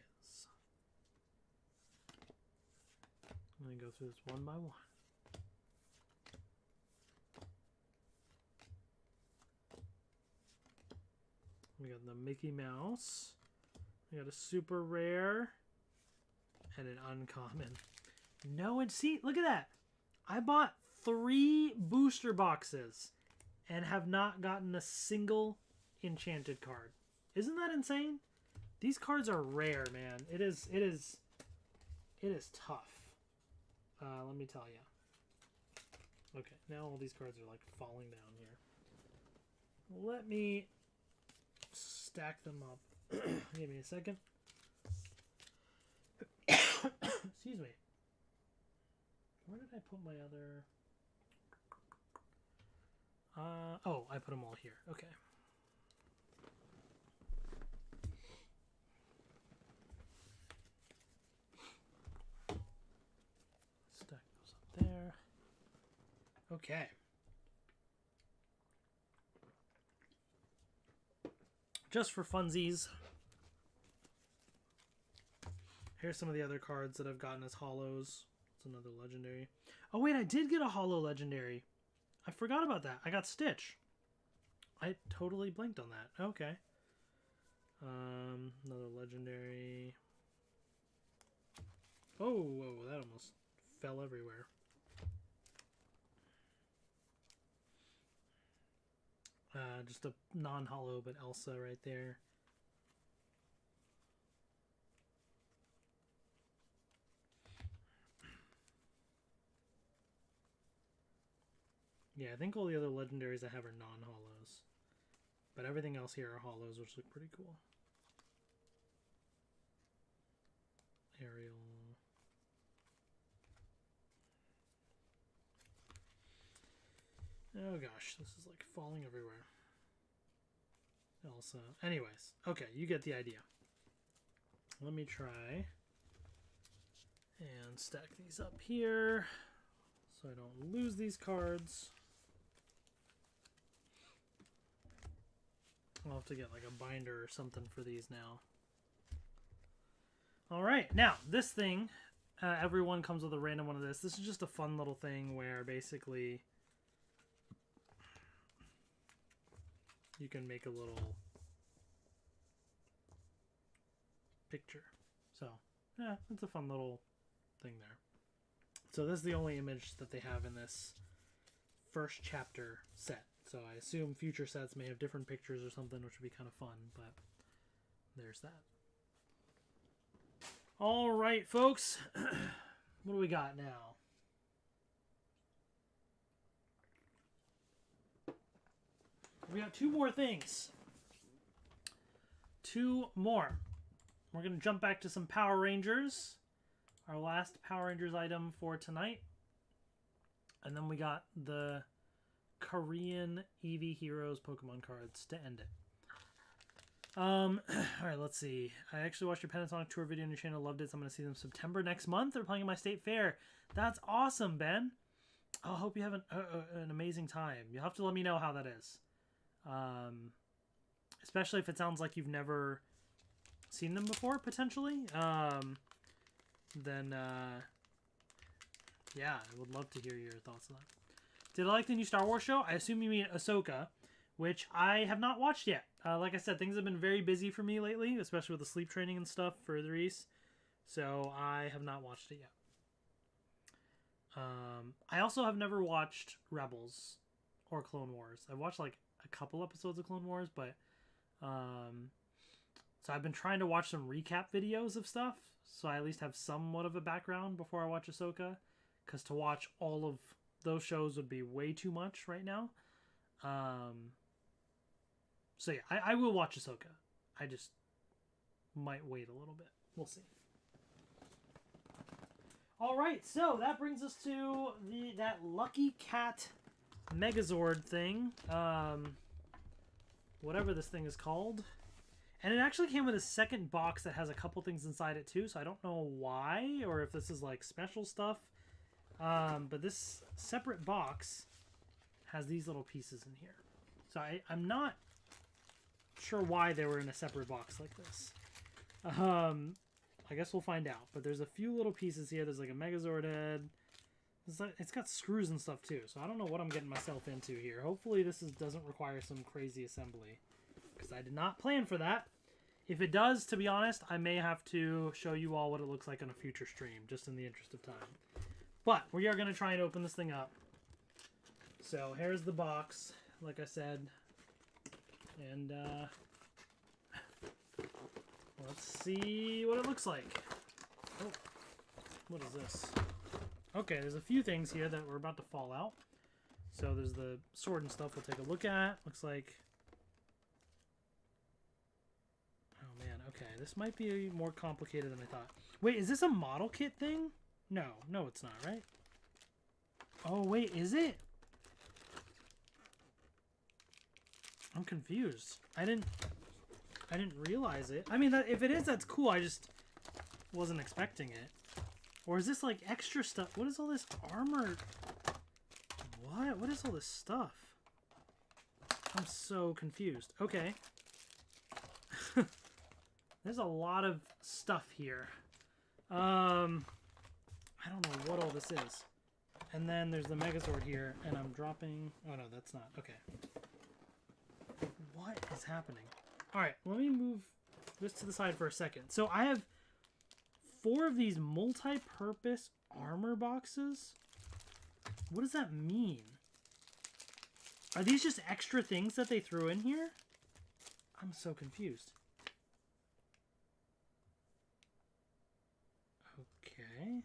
I'm going to go through this one by one. We got the Mickey Mouse. We got a super rare. And an uncommon. No, and see, look at that. I bought 3 booster boxes and have not gotten a single enchanted card. Isn't that insane? These cards are rare, man. It it is tough. Let me tell you. Okay, now all these cards are like falling down here. Let me stack them up. Give me a second. Excuse me. Where did I put my other... oh, I put them all here. Okay. Stack those up there. Okay. Just for funsies, here's some of the other cards that I've gotten as holos. It's another legendary. Oh wait, I did get a holo legendary. I forgot about that. I got Stitch. I totally blinked on that. Okay. Another legendary. Oh, whoa, that almost fell everywhere. Just a non-holo, but Elsa right there. Yeah, I think all the other legendaries I have are non-holos. But everything else here are holos, which look pretty cool. Ariel. Oh gosh, this is like falling everywhere. Elsa. Anyways, okay, you get the idea. Let me try and stack these up here so I don't lose these cards. I'll have to get like a binder or something for these now. Alright, now this thing, everyone comes with a random one of this. This is just a fun little thing where basically you can make a little picture. So, yeah, it's a fun little thing there. So this is the only image that they have in this first chapter set. So I assume future sets may have different pictures or something, which would be kind of fun, but there's that. All right, folks. What do we got now? We got two more things. Two more. We're going to jump back to some Power Rangers. Our last Power Rangers item for tonight. And then we got the Korean Eevee Heroes Pokemon cards to end it. Alright, let's see. I actually watched your Panasonic tour video on your channel. Loved it. So I'm going to see them September next month. They're playing at my state fair. That's awesome, Ben. I hope you have an amazing time. You'll have to let me know how that is. Especially if it sounds like you've never seen them before, potentially. Then, yeah, I would love to hear your thoughts on that. Did I like the new Star Wars show? I assume you mean Ahsoka, which I have not watched yet. Like I said, things have been very busy for me lately, especially with the sleep training and stuff further east. So I have not watched it yet. I also have never watched Rebels or Clone Wars. I've watched like a couple episodes of Clone Wars, but so I've been trying to watch some recap videos of stuff, so I at least have somewhat of a background before I watch Ahsoka, because to watch all of those shows would be way too much right now. So yeah, I will watch Ahsoka. I just might wait a little bit. We'll see. All right, so that brings us to that Lucky Cat Megazord thing. Whatever this thing is called. And it actually came with a second box that has a couple things inside it too, so I don't know why, or if this is like special stuff. But this separate box has these little pieces in here. So I'm not sure why they were in a separate box like this. I guess we'll find out. But there's a few little pieces here. There's like a Megazord head. It's got screws and stuff too, so I don't know what I'm getting myself into here. Hopefully this doesn't require some crazy assembly, because I did not plan for that. If it does, to be honest, I may have to show you all what it looks like on a future stream, just in the interest of time. But we are going to try and open this thing up. So here's the box, like I said. And let's see what it looks like. Oh, What is this? Okay, there's a few things here that we're about to fall out. So there's the sword and stuff we'll take a look at. Looks like... Oh man, okay. This might be more complicated than I thought. Wait, is this a model kit thing? No, it's not, right? Oh wait, is it? I'm confused. I didn't realize it. I mean, if it is, that's cool. I just wasn't expecting it. Or is this like extra stuff? What is all this armor? What is all this stuff? I'm so confused. Okay. There's a lot of stuff here. I don't know what all this is. And then there's the Megazord here, and I'm dropping... Oh no, that's not. Okay. What is happening? Alright, let me move this to the side for a second. So I have 4 of these multi-purpose armor boxes. What does that mean? Are these just extra things that they threw in here? I'm so confused. Okay.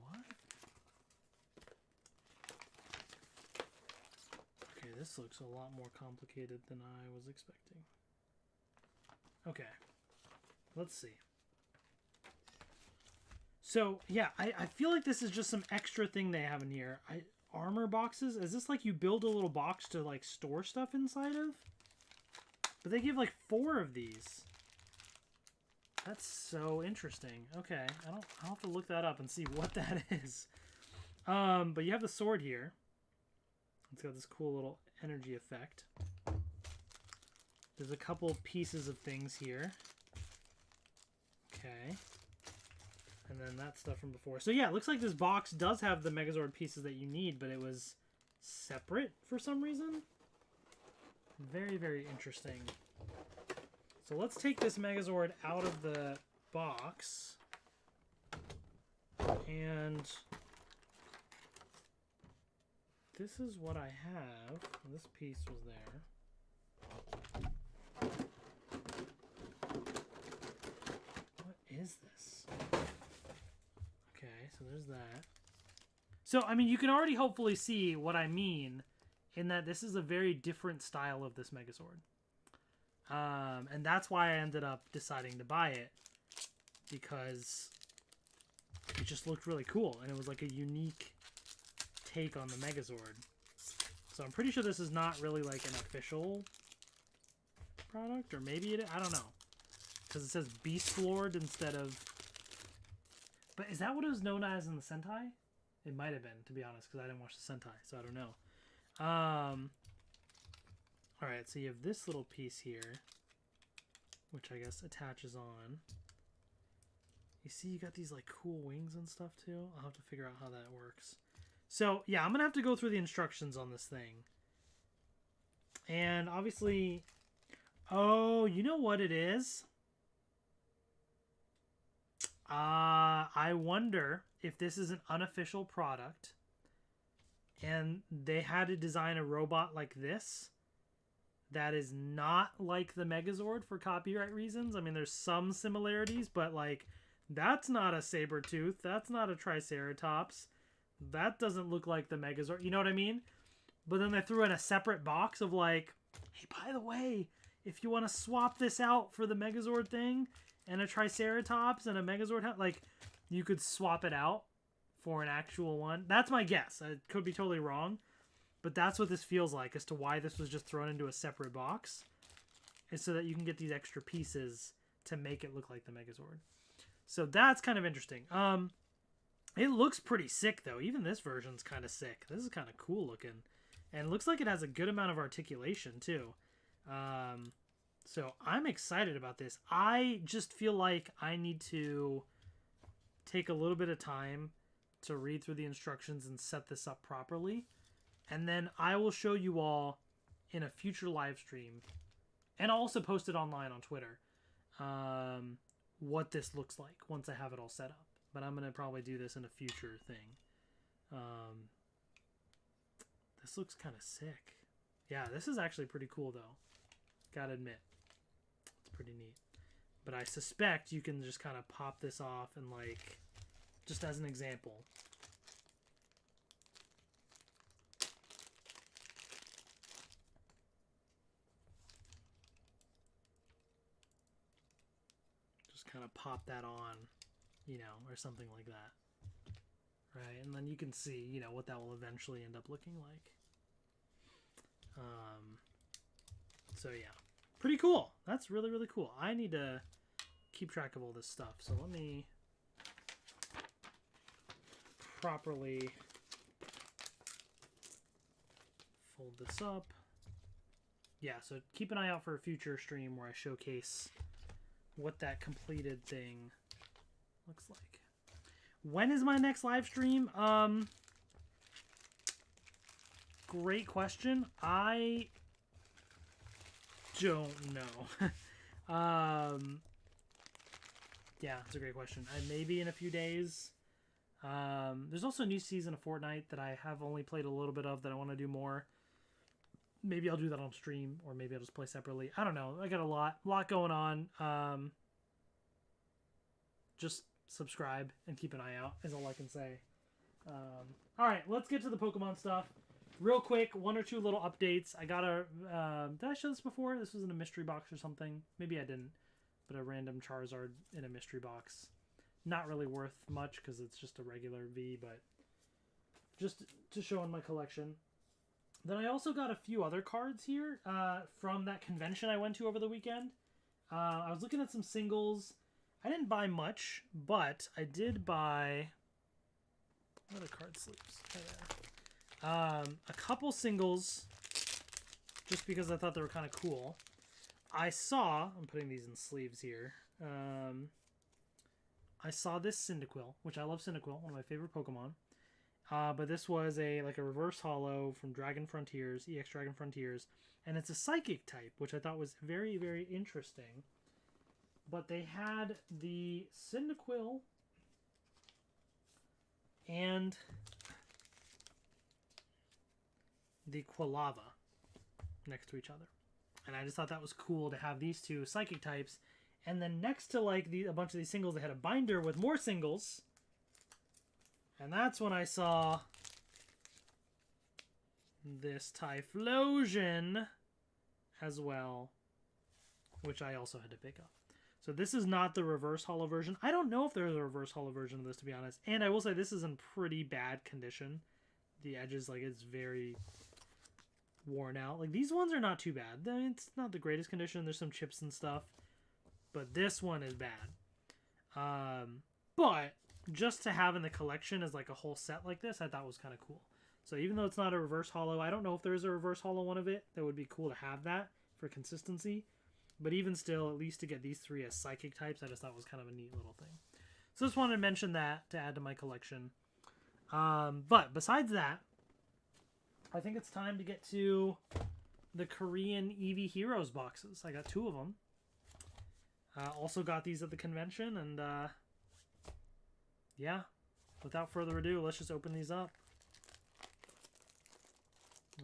What? Okay, this looks a lot more complicated than I was expecting. Okay. Let's see. So, yeah, I feel like this is just some extra thing they have in here. Armor boxes? Is this like you build a little box to, like, store stuff inside of? But they give, like, 4 of these. That's so interesting. Okay, I'll have to look that up and see what that is. But you have the sword here. It's got this cool little energy effect. There's a couple pieces of things here. Okay. And then that stuff from before. So yeah, it looks like this box does have the Megazord pieces that you need, but it was separate for some reason. Very, very interesting. So let's take this Megazord out of the box. And this is what I have. This piece was there. What is this? Okay, so there's that. So, I mean, you can already hopefully see what I mean in that this is a very different style of this Megazord. And that's why I ended up deciding to buy it, because it just looked really cool, and it was like a unique take on the Megazord. So I'm pretty sure this is not really like an official product, or maybe it, I don't know, because it says Beast Lord instead of... But is that what it was known as in the Sentai? It might have been, to be honest, because I didn't watch the Sentai, so I don't know. Alright, so you have this little piece here, which I guess attaches on. You see you got these like cool wings and stuff too? I'll have to figure out how that works. So, yeah, I'm going to have to go through the instructions on this thing. And obviously... Oh, you know what it is? I wonder if this is an unofficial product and they had to design a robot like this that is not like the Megazord for copyright reasons. I mean, there's some similarities, but like, that's not a Sabretooth. That's not a Triceratops. That doesn't look like the Megazord. You know what I mean? But then they threw in a separate box of like, hey, by the way, if you want to swap this out for the Megazord thing and a Triceratops and a Megazord, like, you could swap it out for an actual one. That's my guess. I could be totally wrong. But that's what this feels like as to why this was just thrown into a separate box. Is so that you can get these extra pieces to make it look like the Megazord. So that's kind of interesting. It looks pretty sick, though. Even this version's kind of sick. This is kind of cool looking. And it looks like it has a good amount of articulation, too. So I'm excited about this. I just feel like I need to take a little bit of time to read through the instructions and set this up properly. And then I will show you all in a future live stream, and I'll also post it online on Twitter, what this looks like once I have it all set up. But I'm going to probably do this in a future thing. This looks kind of sick. Yeah, this is actually pretty cool, though. Gotta admit. It's pretty neat. But I suspect you can just kind of pop this off and, like, just as an example. Just kind of pop that on, you know, or something like that. Right, and then you can see, you know, what that will eventually end up looking like. So yeah, pretty cool. That's really, really cool. I need to keep track of all this stuff. So let me properly fold this up. Yeah, so keep an eye out for a future stream where I showcase what that completed thing looks like. When is my next live stream? Great question. I don't know. Yeah, it's a great question. Maybe in a few days. There's also a new season of Fortnite that I have only played a little bit of that I want to do more. Maybe I'll do that on stream, or maybe I'll just play separately. I don't know. I got a lot going on. Just subscribe and keep an eye out is all I can say. All right, let's get to the Pokemon stuff. Real quick, one or two little updates. I got a... did I show this before? This was in a mystery box or something. Maybe I didn't. But a random Charizard in a mystery box. Not really worth much because it's just a regular V, but just to show in my collection. Then I also got a few other cards here from that convention I went to over the weekend. I was looking at some singles. I didn't buy much, but I did buy... What are the card sleeves? Oh, yeah. A couple singles, just because I thought they were kind of cool. I'm putting these in sleeves here. I saw this Cyndaquil, which I love Cyndaquil, one of my favorite Pokemon. But this was a reverse holo from Dragon Frontiers, EX Dragon Frontiers, and it's a psychic type, which I thought was very, very interesting. But they had the Cyndaquil and the Quilava next to each other. And I just thought that was cool to have these two psychic types. And then next to a bunch of these singles, they had a binder with more singles. And that's when I saw this Typhlosion as well, which I also had to pick up. So this is not the reverse holo version. I don't know if there's a reverse holo version of this, to be honest. And I will say this is in pretty bad condition. The edges, it's very worn out. These ones are not too bad. I mean, it's not the greatest condition. There's some chips and stuff. But this one is bad. But just to have in the collection as a whole set like this, I thought was kind of cool. So even though it's not a reverse holo, I don't know if there is a reverse holo one of it. That would be cool to have that for consistency. But even still, at least to get these three as psychic types, I just thought was kind of a neat little thing. So just wanted to mention that to add to my collection. But besides that, I think it's time to get to the Korean Eevee Heroes boxes. I got 2 of them. Also got these at the convention, and yeah, without further ado, let's just open these up.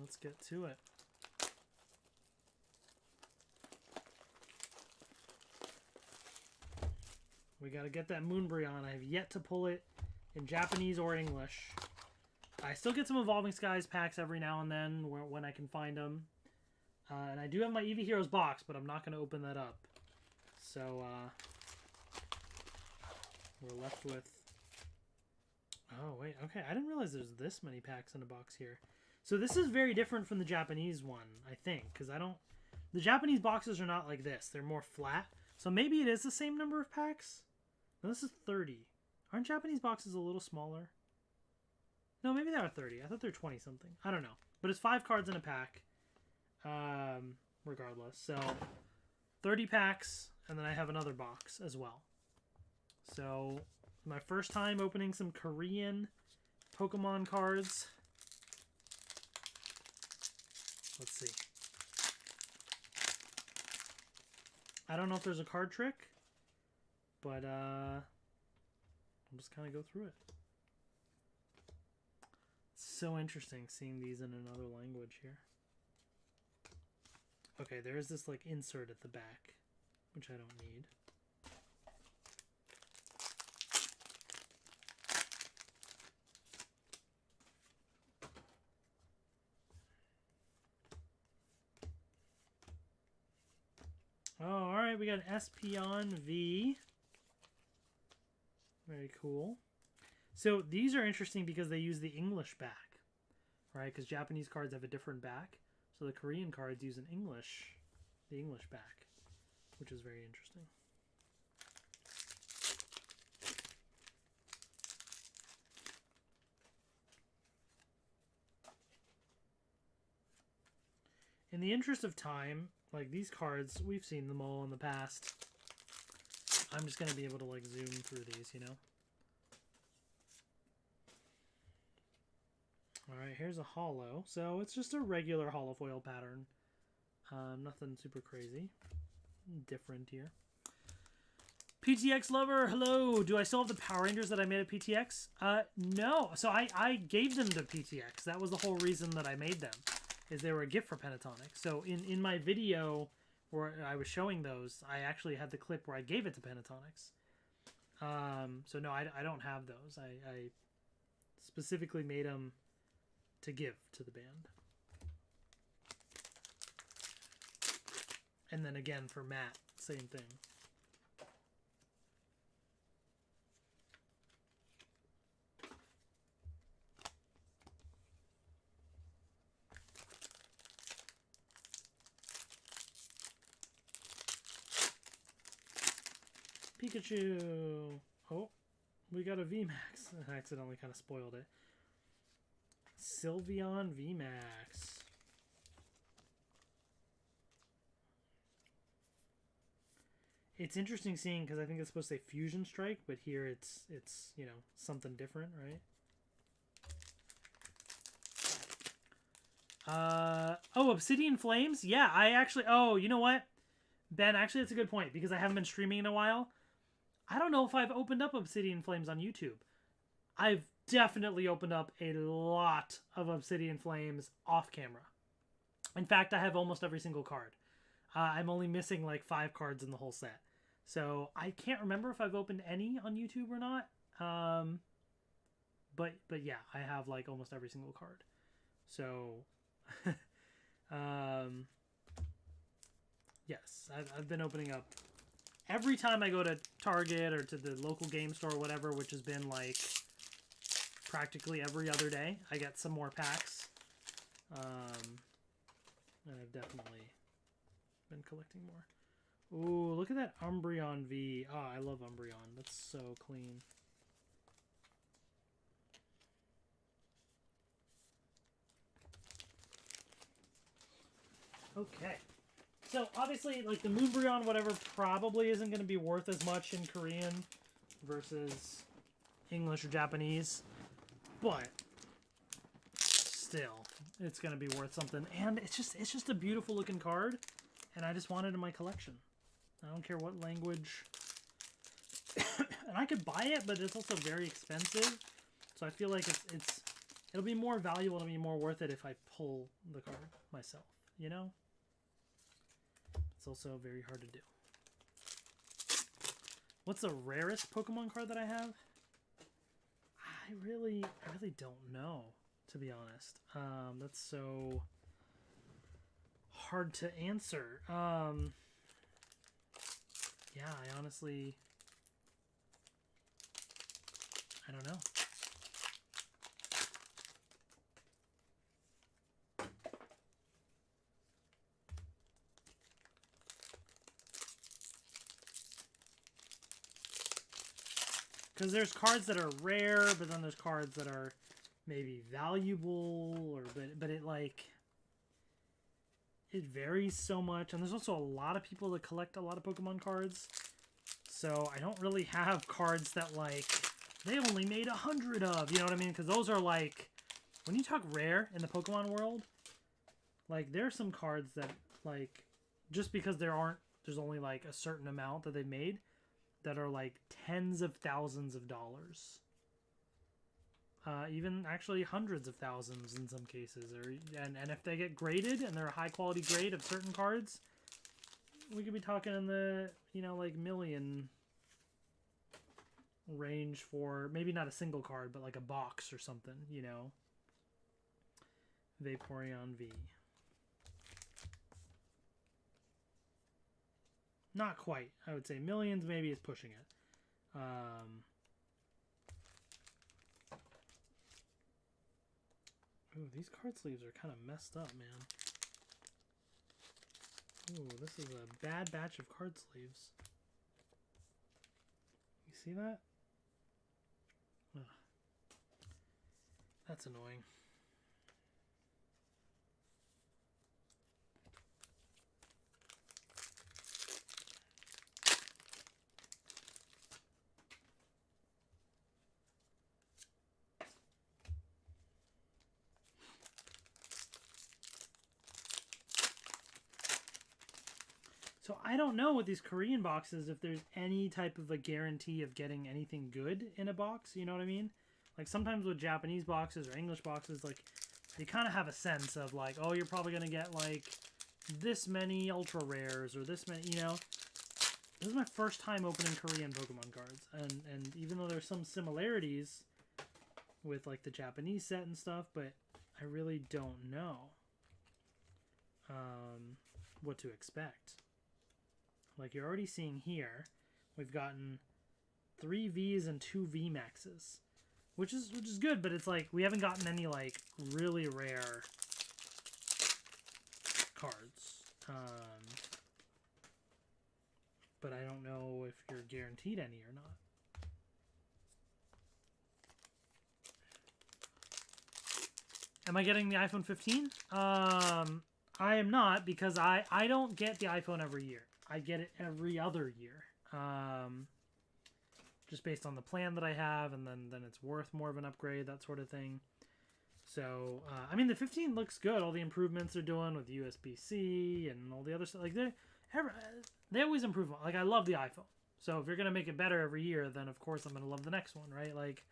Let's get to it. We gotta get that Moonbreon on. I have yet to pull it in Japanese or English. I still get some Evolving Skies packs every now and then when I can find them. And I do have my Eevee Heroes box, but I'm not going to open that up. So, we're left with... Oh, wait. Okay, I didn't realize there's this many packs in a box here. So this is very different from the Japanese one, I think. Because the Japanese boxes are not like this. They're more flat. So maybe it is the same number of packs? No, this is 30. Aren't Japanese boxes a little smaller? No, maybe they are 30. I thought they're 20-something. I don't know. But it's 5 cards in a pack. Regardless. So, 30 packs, and then I have another box as well. So, my first time opening some Korean Pokemon cards. Let's see. I don't know if there's a card trick, but I'll just kind of go through it. It's so interesting seeing these in another language here. Okay, there's this insert at the back, which I don't need. Oh, all right. We got an Espeon V. Very cool. So these are interesting because they use the English back, right? Because Japanese cards have a different back. So the Korean cards use the English back, which is very interesting. In the interest of time, like these cards, we've seen them all in the past. I'm just going to be able to like zoom through these, you know? Alright, here's a holo. So it's just a regular holofoil pattern. Nothing super crazy. Different here. PTX lover, hello. Do I still have the Power Rangers that I made at PTX? No. So I gave them to PTX. That was the whole reason that I made them. Is they were a gift for Pentatonic. So in my video where I was showing those, I actually had the clip where I gave it to Pentatonics. So no, I don't have those. I specifically made them to give to the band. And then again for Matt, same thing. Pikachu. Oh, we got a VMAX. I accidentally kind of spoiled it. Sylveon VMAX. It's interesting seeing because I think it's supposed to say Fusion Strike, but here it's you know something different, right? Oh, Obsidian Flames. Yeah, I actually. Oh, you know what, Ben? Actually, that's a good point because I haven't been streaming in a while. I don't know if I've opened up Obsidian Flames on YouTube. I've definitely opened up a lot of Obsidian Flames off camera. In fact, I have almost every single card. I'm only missing like 5 cards in the whole set. So I can't remember if I've opened any on YouTube or not. But yeah, I have like almost every single card. So yes, I've been opening up every time I go to Target or to the local game store or whatever, which has been like practically every other day. I get some more packs. And I've definitely been collecting more. Ooh, look at that Umbreon V. Oh, I love Umbreon. That's so clean. Okay. So, obviously, like, the Moonbreon, whatever, probably isn't going to be worth as much in Korean versus English or Japanese. But, still, it's going to be worth something. And it's just a beautiful looking card. And I just want it in my collection. I don't care what language. And I could buy it, but it's also very expensive. So I feel like it'll be more valuable, it'll be more worth it if I pull the card myself, you know? It's also very hard to do. What's the rarest Pokemon card that I have? I really don't know, to be honest. That's so hard to answer. Yeah, I honestly, I don't know. Because there's cards that are rare, but then there's cards that are maybe valuable, or but it like it varies so much. And there's also a lot of people that collect a lot of Pokemon cards, so I don't really have cards that like they only made 100 of. You know what I mean? Because those are like, when you talk rare in the Pokemon world, like there are some cards that like just because there's only like a certain amount that they made, that are like tens of thousands of dollars. Even actually hundreds of thousands in some cases. And if they get graded and they're a high quality grade of certain cards, we could be talking in the, you know, like million range for maybe not a single card, but like a box or something, you know. Vaporeon V. not quite. I would say millions maybe is pushing it. Ooh, these card sleeves are kind of messed up, man. Ooh, this is a bad batch of card sleeves. You see that? Ugh. That's annoying. So I don't know with these Korean boxes if there's any type of a guarantee of getting anything good in a box, you know what I mean? Like sometimes with Japanese boxes or English boxes, like you kind of have a sense of like, oh, you're probably going to get like this many ultra rares or this many, you know. This is my first time opening Korean Pokemon cards, and even though there's some similarities with like the Japanese set and stuff, but I really don't know what to expect. Like you're already seeing here, we've gotten 3 Vs and 2 V Maxes, which is good, but it's like we haven't gotten any like really rare cards. But I don't know if you're guaranteed any or not. Am I getting the iPhone 15? I am not, because I don't get the iPhone every year. I get it every other year. Just based on the plan that I have, and then it's worth more of an upgrade, that sort of thing. So, I mean, the 15 looks good. All the improvements they're doing with USB-C and all the other stuff. Like, they always improve. Like, I love the iPhone. So, if you're going to make it better every year, then, of course, I'm going to love the next one, right? Like,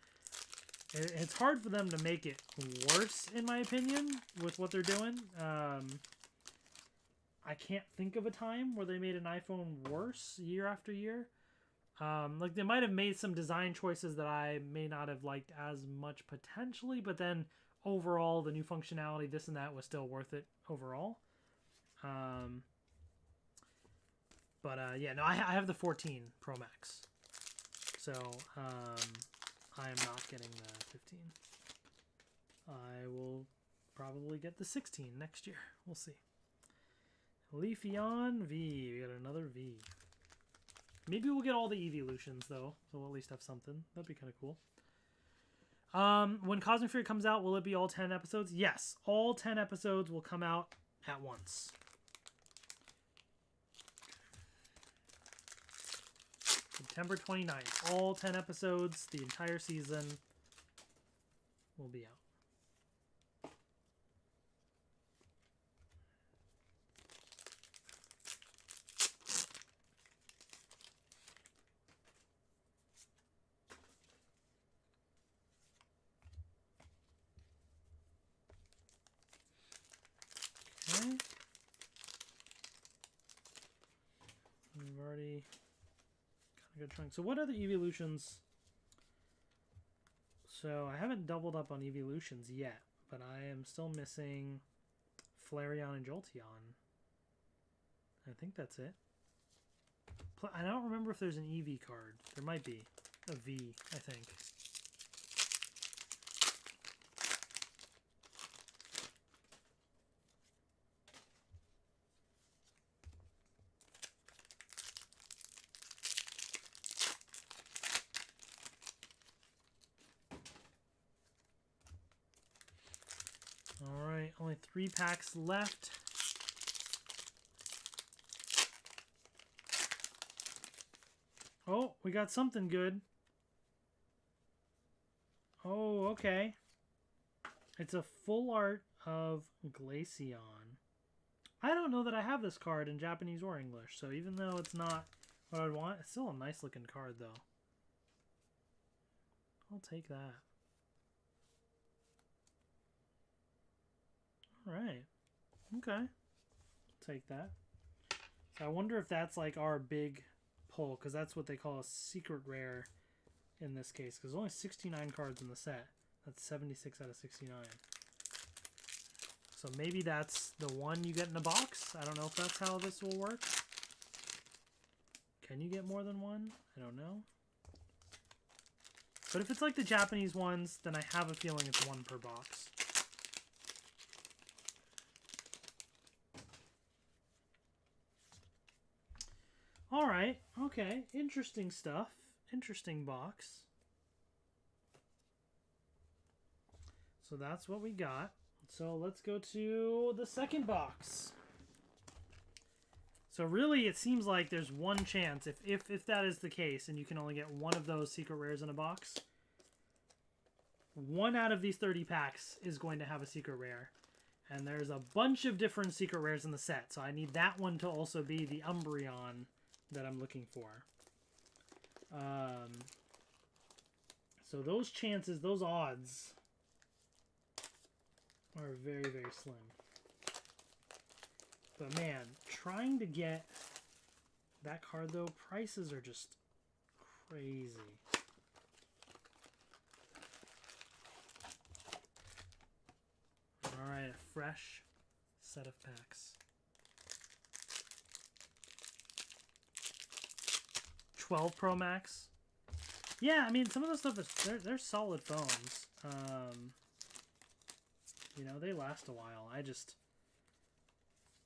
it's hard for them to make it worse, in my opinion, with what they're doing. I can't think of a time where they made an iPhone worse year after year. Like they might have made some design choices that I may not have liked as much potentially, but then overall the new functionality, this and that, was still worth it overall. Yeah, no, I have the 14 Pro Max, so I am not getting the 15. I will probably get the 16 next year. We'll see. Leafeon V. We got another V. Maybe we'll get all the evolutions, though. So we'll at least have something. That'd be kind of cool. When Cosmic Fury comes out, will it be all 10 episodes? Yes. All 10 episodes will come out at once. September 29th. All 10 episodes, the entire season, will be out. Okay. We've already got a good chunk. So what other evolutions? So I haven't doubled up on evolutions yet, but I am still missing Flareon and Jolteon. I think that's it. I don't remember if there's an Eevee card. There might be. A V, I think. Alright, only 3 packs left. Oh, we got something good. Oh, okay. It's a full art of Glaceon. I don't know that I have this card in Japanese or English, so even though it's not what I'd want, it's still a nice looking card, though. I'll take that. Alright. Okay. Take that. So I wonder if that's like our big pull, because that's what they call a secret rare in this case, because there's only 69 cards in the set. That's 76 out of 69. So maybe that's the one you get in a box. I don't know if that's how this will work. Can you get more than one? I don't know. But if it's like the Japanese ones, then I have a feeling it's one per box. Alright, okay. Interesting stuff. Interesting box. So that's what we got. So let's go to the second box. So really, it seems like there's one chance, if that is the case, and you can only get one of those secret rares in a box, one out of these 30 packs is going to have a secret rare. And there's a bunch of different secret rares in the set, so I need that one to also be the Umbreon that I'm looking for. So those chances, those odds, are very, very slim. But man, trying to get that card though, prices are just crazy. Alright, a fresh set of packs. 12 Pro Max. Yeah, I mean, some of those stuff is they're solid phones. You know, they last a while. I just,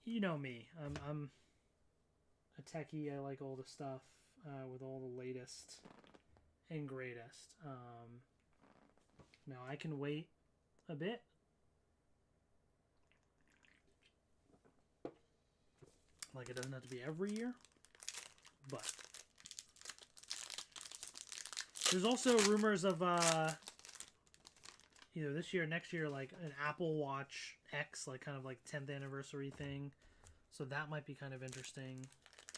you know me. I'm a techie. I like all the stuff with all the latest and greatest. Now I can wait a bit. Like, it doesn't have to be every year, but there's also rumors of either this year or next year, like an Apple Watch X, like kind of like 10th anniversary thing. So that might be kind of interesting.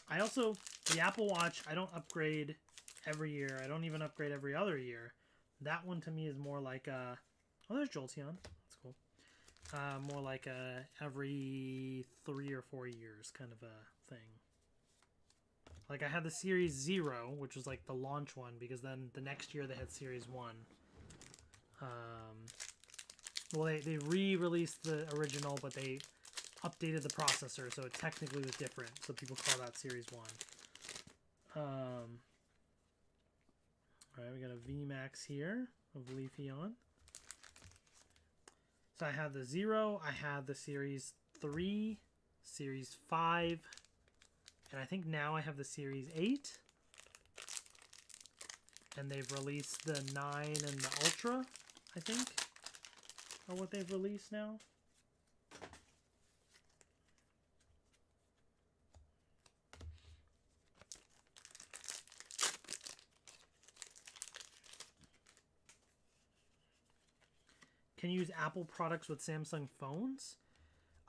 I also, the Apple Watch, I don't upgrade every year. I don't even upgrade every other year. That one to me is more like a, oh, there's Jolteon. That's cool. More like a every 3 or 4 years kind of a thing. Like, I had the Series 0, which was like the launch one, because then the next year they had Series 1. Well, they re-released the original, but they updated the processor, so it technically was different. So people call that Series 1. Alright, we got a VMAX here of Leafeon. So I have the 0, I have the Series 3, Series 5, and I think now I have the Series 8. And they've released the 9 and the Ultra, I think, are what they've released now. Can you use Apple products with Samsung phones?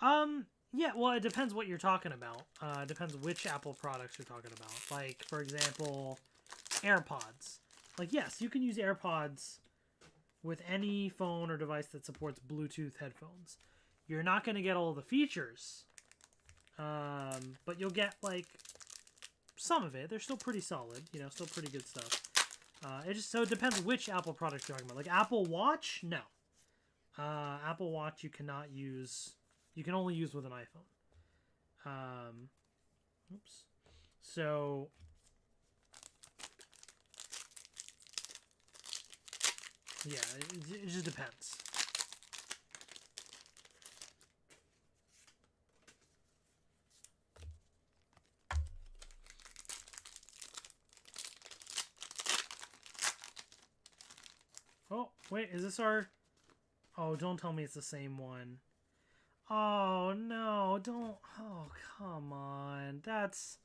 Yeah, well, it depends what you're talking about. It depends which Apple products you're talking about. Like, for example, AirPods. Like, yes, you can use AirPods with any phone or device that supports Bluetooth headphones. You're not going to get all the features, but you'll get, like, some of it. They're still pretty solid, you know, still pretty good stuff. It depends which Apple product you're talking about. Like, Apple Watch? No. Apple Watch you cannot use. You can only use with an iPhone. Oops. So yeah, it just depends. Oh, wait, is this our... Oh, don't tell me it's the same one. Oh, no, don't... Oh, come on. That's...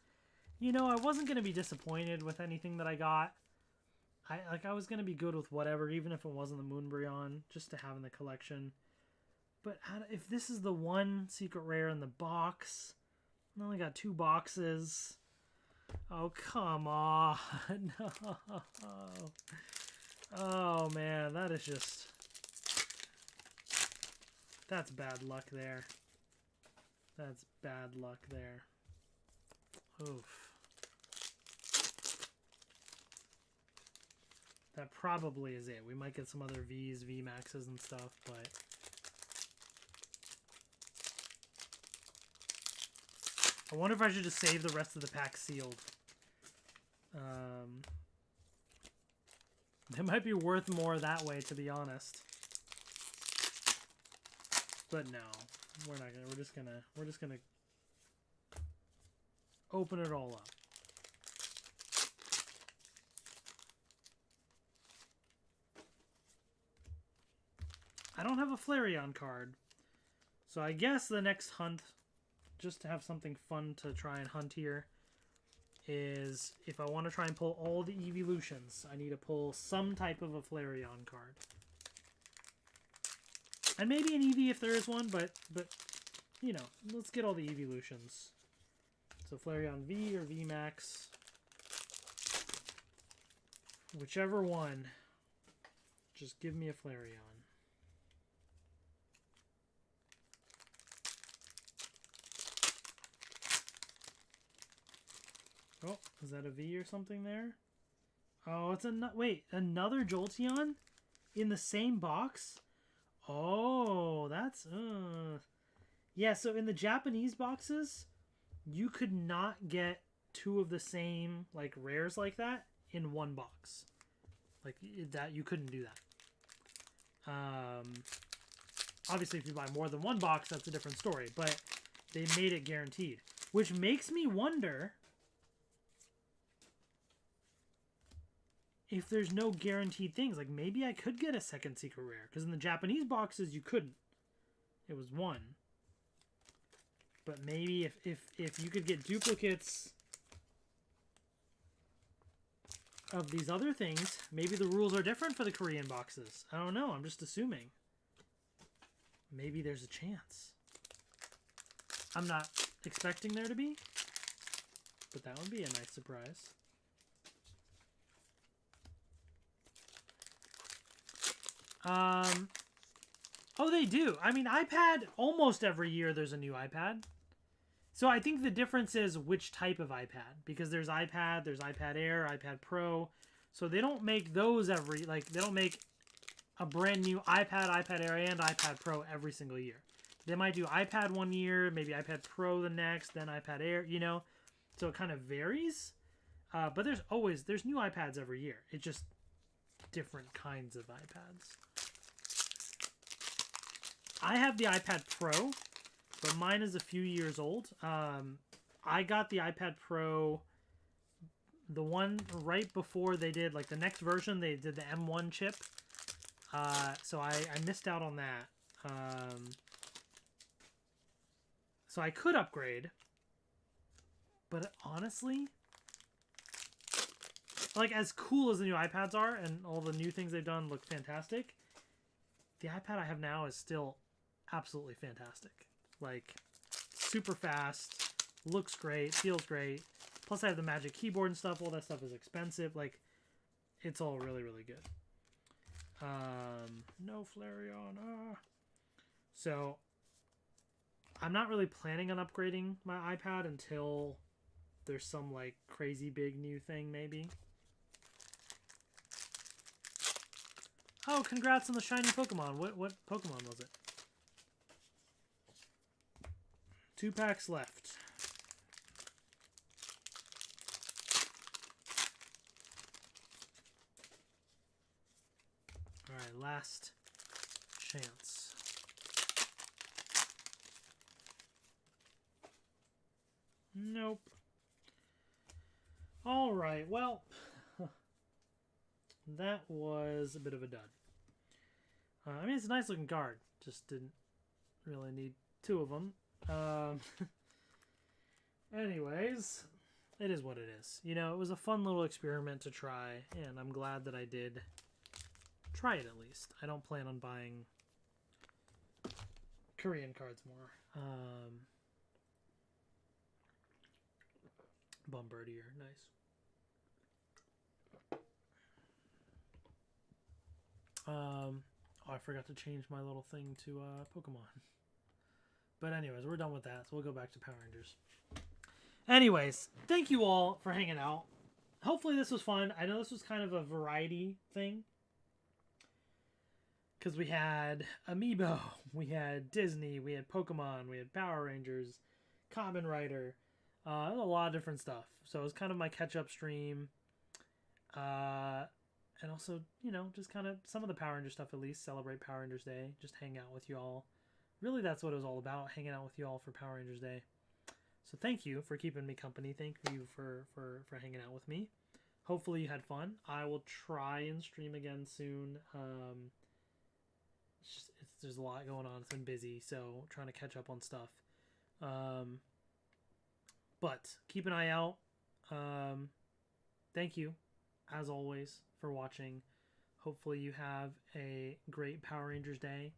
You know, I wasn't going to be disappointed with anything that I got. I was going to be good with whatever, even if it wasn't the Moonbreon, just to have in the collection. But if this is the one secret rare in the box, I only got 2 boxes. Oh, come on. No. Oh, man, that is just... That's bad luck there. That's bad luck there. Oof. That probably is it. We might get some other V's, VMAXs and stuff, but... I wonder if I should just save the rest of the pack sealed. They might be worth more that way, to be honest. But no, we're not gonna. We're just gonna open it all up. I don't have a Flareon card, so I guess the next hunt, just to have something fun to try and hunt here, is if I want to try and pull all the evolutions, I need to pull some type of a Flareon card. And maybe an Eevee if there is one, but you know, let's get all the evolutions. So Flareon V or VMAX, whichever one, just give me a Flareon. Oh, is that a V or something there? Oh, it's another Jolteon in the same box? Oh, that's yeah, so in the Japanese boxes, you could not get two of the same like rares like that in one box. Like that, you couldn't do that. Obviously if you buy more than one box, that's a different story, but they made it guaranteed, which makes me wonder if there's no guaranteed things. Like maybe I could get a second secret rare, because in the Japanese boxes you couldn't. It was one. But maybe if you could get duplicates of these other things, maybe the rules are different for the Korean boxes. I don't know, I'm just assuming. Maybe there's a chance. I'm not expecting there to be, but that would be a nice surprise. Oh, they do. I mean, iPad, almost every year there's a new iPad. So I think the difference is which type of iPad. Because there's iPad, there's iPad Air, iPad Pro. So they don't make those every, like, they don't make a brand new iPad, iPad Air, and iPad Pro every single year. They might do iPad one year, maybe iPad Pro the next, then iPad Air, you know. So it kind of varies. But there's new iPads every year. It's just different kinds of iPads. I have the iPad Pro, but mine is a few years old. I got the iPad Pro, the one right before they did, like the next version, they did the M1 chip. So I missed out on that. So I could upgrade, but honestly, like as cool as the new iPads are and all the new things they've done look fantastic, the iPad I have now is still absolutely fantastic. Like, super fast, looks great, feels great. Plus I have the Magic Keyboard and stuff. All that stuff is expensive. Like, it's all really, really good. No Flareon. So, I'm not really planning on upgrading my iPad until there's some, like, crazy big new thing, maybe. Oh, congrats on the shiny Pokemon. What Pokemon was it? 2 packs left. Alright, last chance. Nope. Alright, well, that was a bit of a dud. I mean, it's a nice looking card. Just didn't really need 2 of them. Anyways, it is what it is. You know, it was a fun little experiment to try, and I'm glad that I did try it at least. I don't plan on buying Korean cards more. Bombardier, nice. Oh, I forgot to change my little thing to Pokemon. But anyways, we're done with that, so we'll go back to Power Rangers. Anyways, thank you all for hanging out. Hopefully this was fun. I know this was kind of a variety thing. Because we had Amiibo, we had Disney, we had Pokemon, we had Power Rangers, Kamen Rider, a lot of different stuff. So it was kind of my catch-up stream. And also, you know, just kind of some of the Power Ranger stuff at least. Celebrate Power Rangers Day. Just hang out with you all. Really, that's what it was all about. Hanging out with you all for Power Rangers Day. So thank you for keeping me company. Thank you for hanging out with me. Hopefully you had fun. I will try and stream again soon. There's a lot going on. It's been busy, so trying to catch up on stuff. But keep an eye out. Thank you, as always, for watching. Hopefully you have a great Power Rangers Day.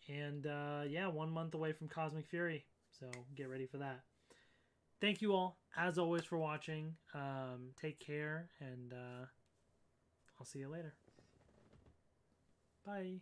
Yeah, 1 month away from Cosmic Fury, so get ready for that. Thank you all, as always, for watching. Take care, and I'll see you later. Bye.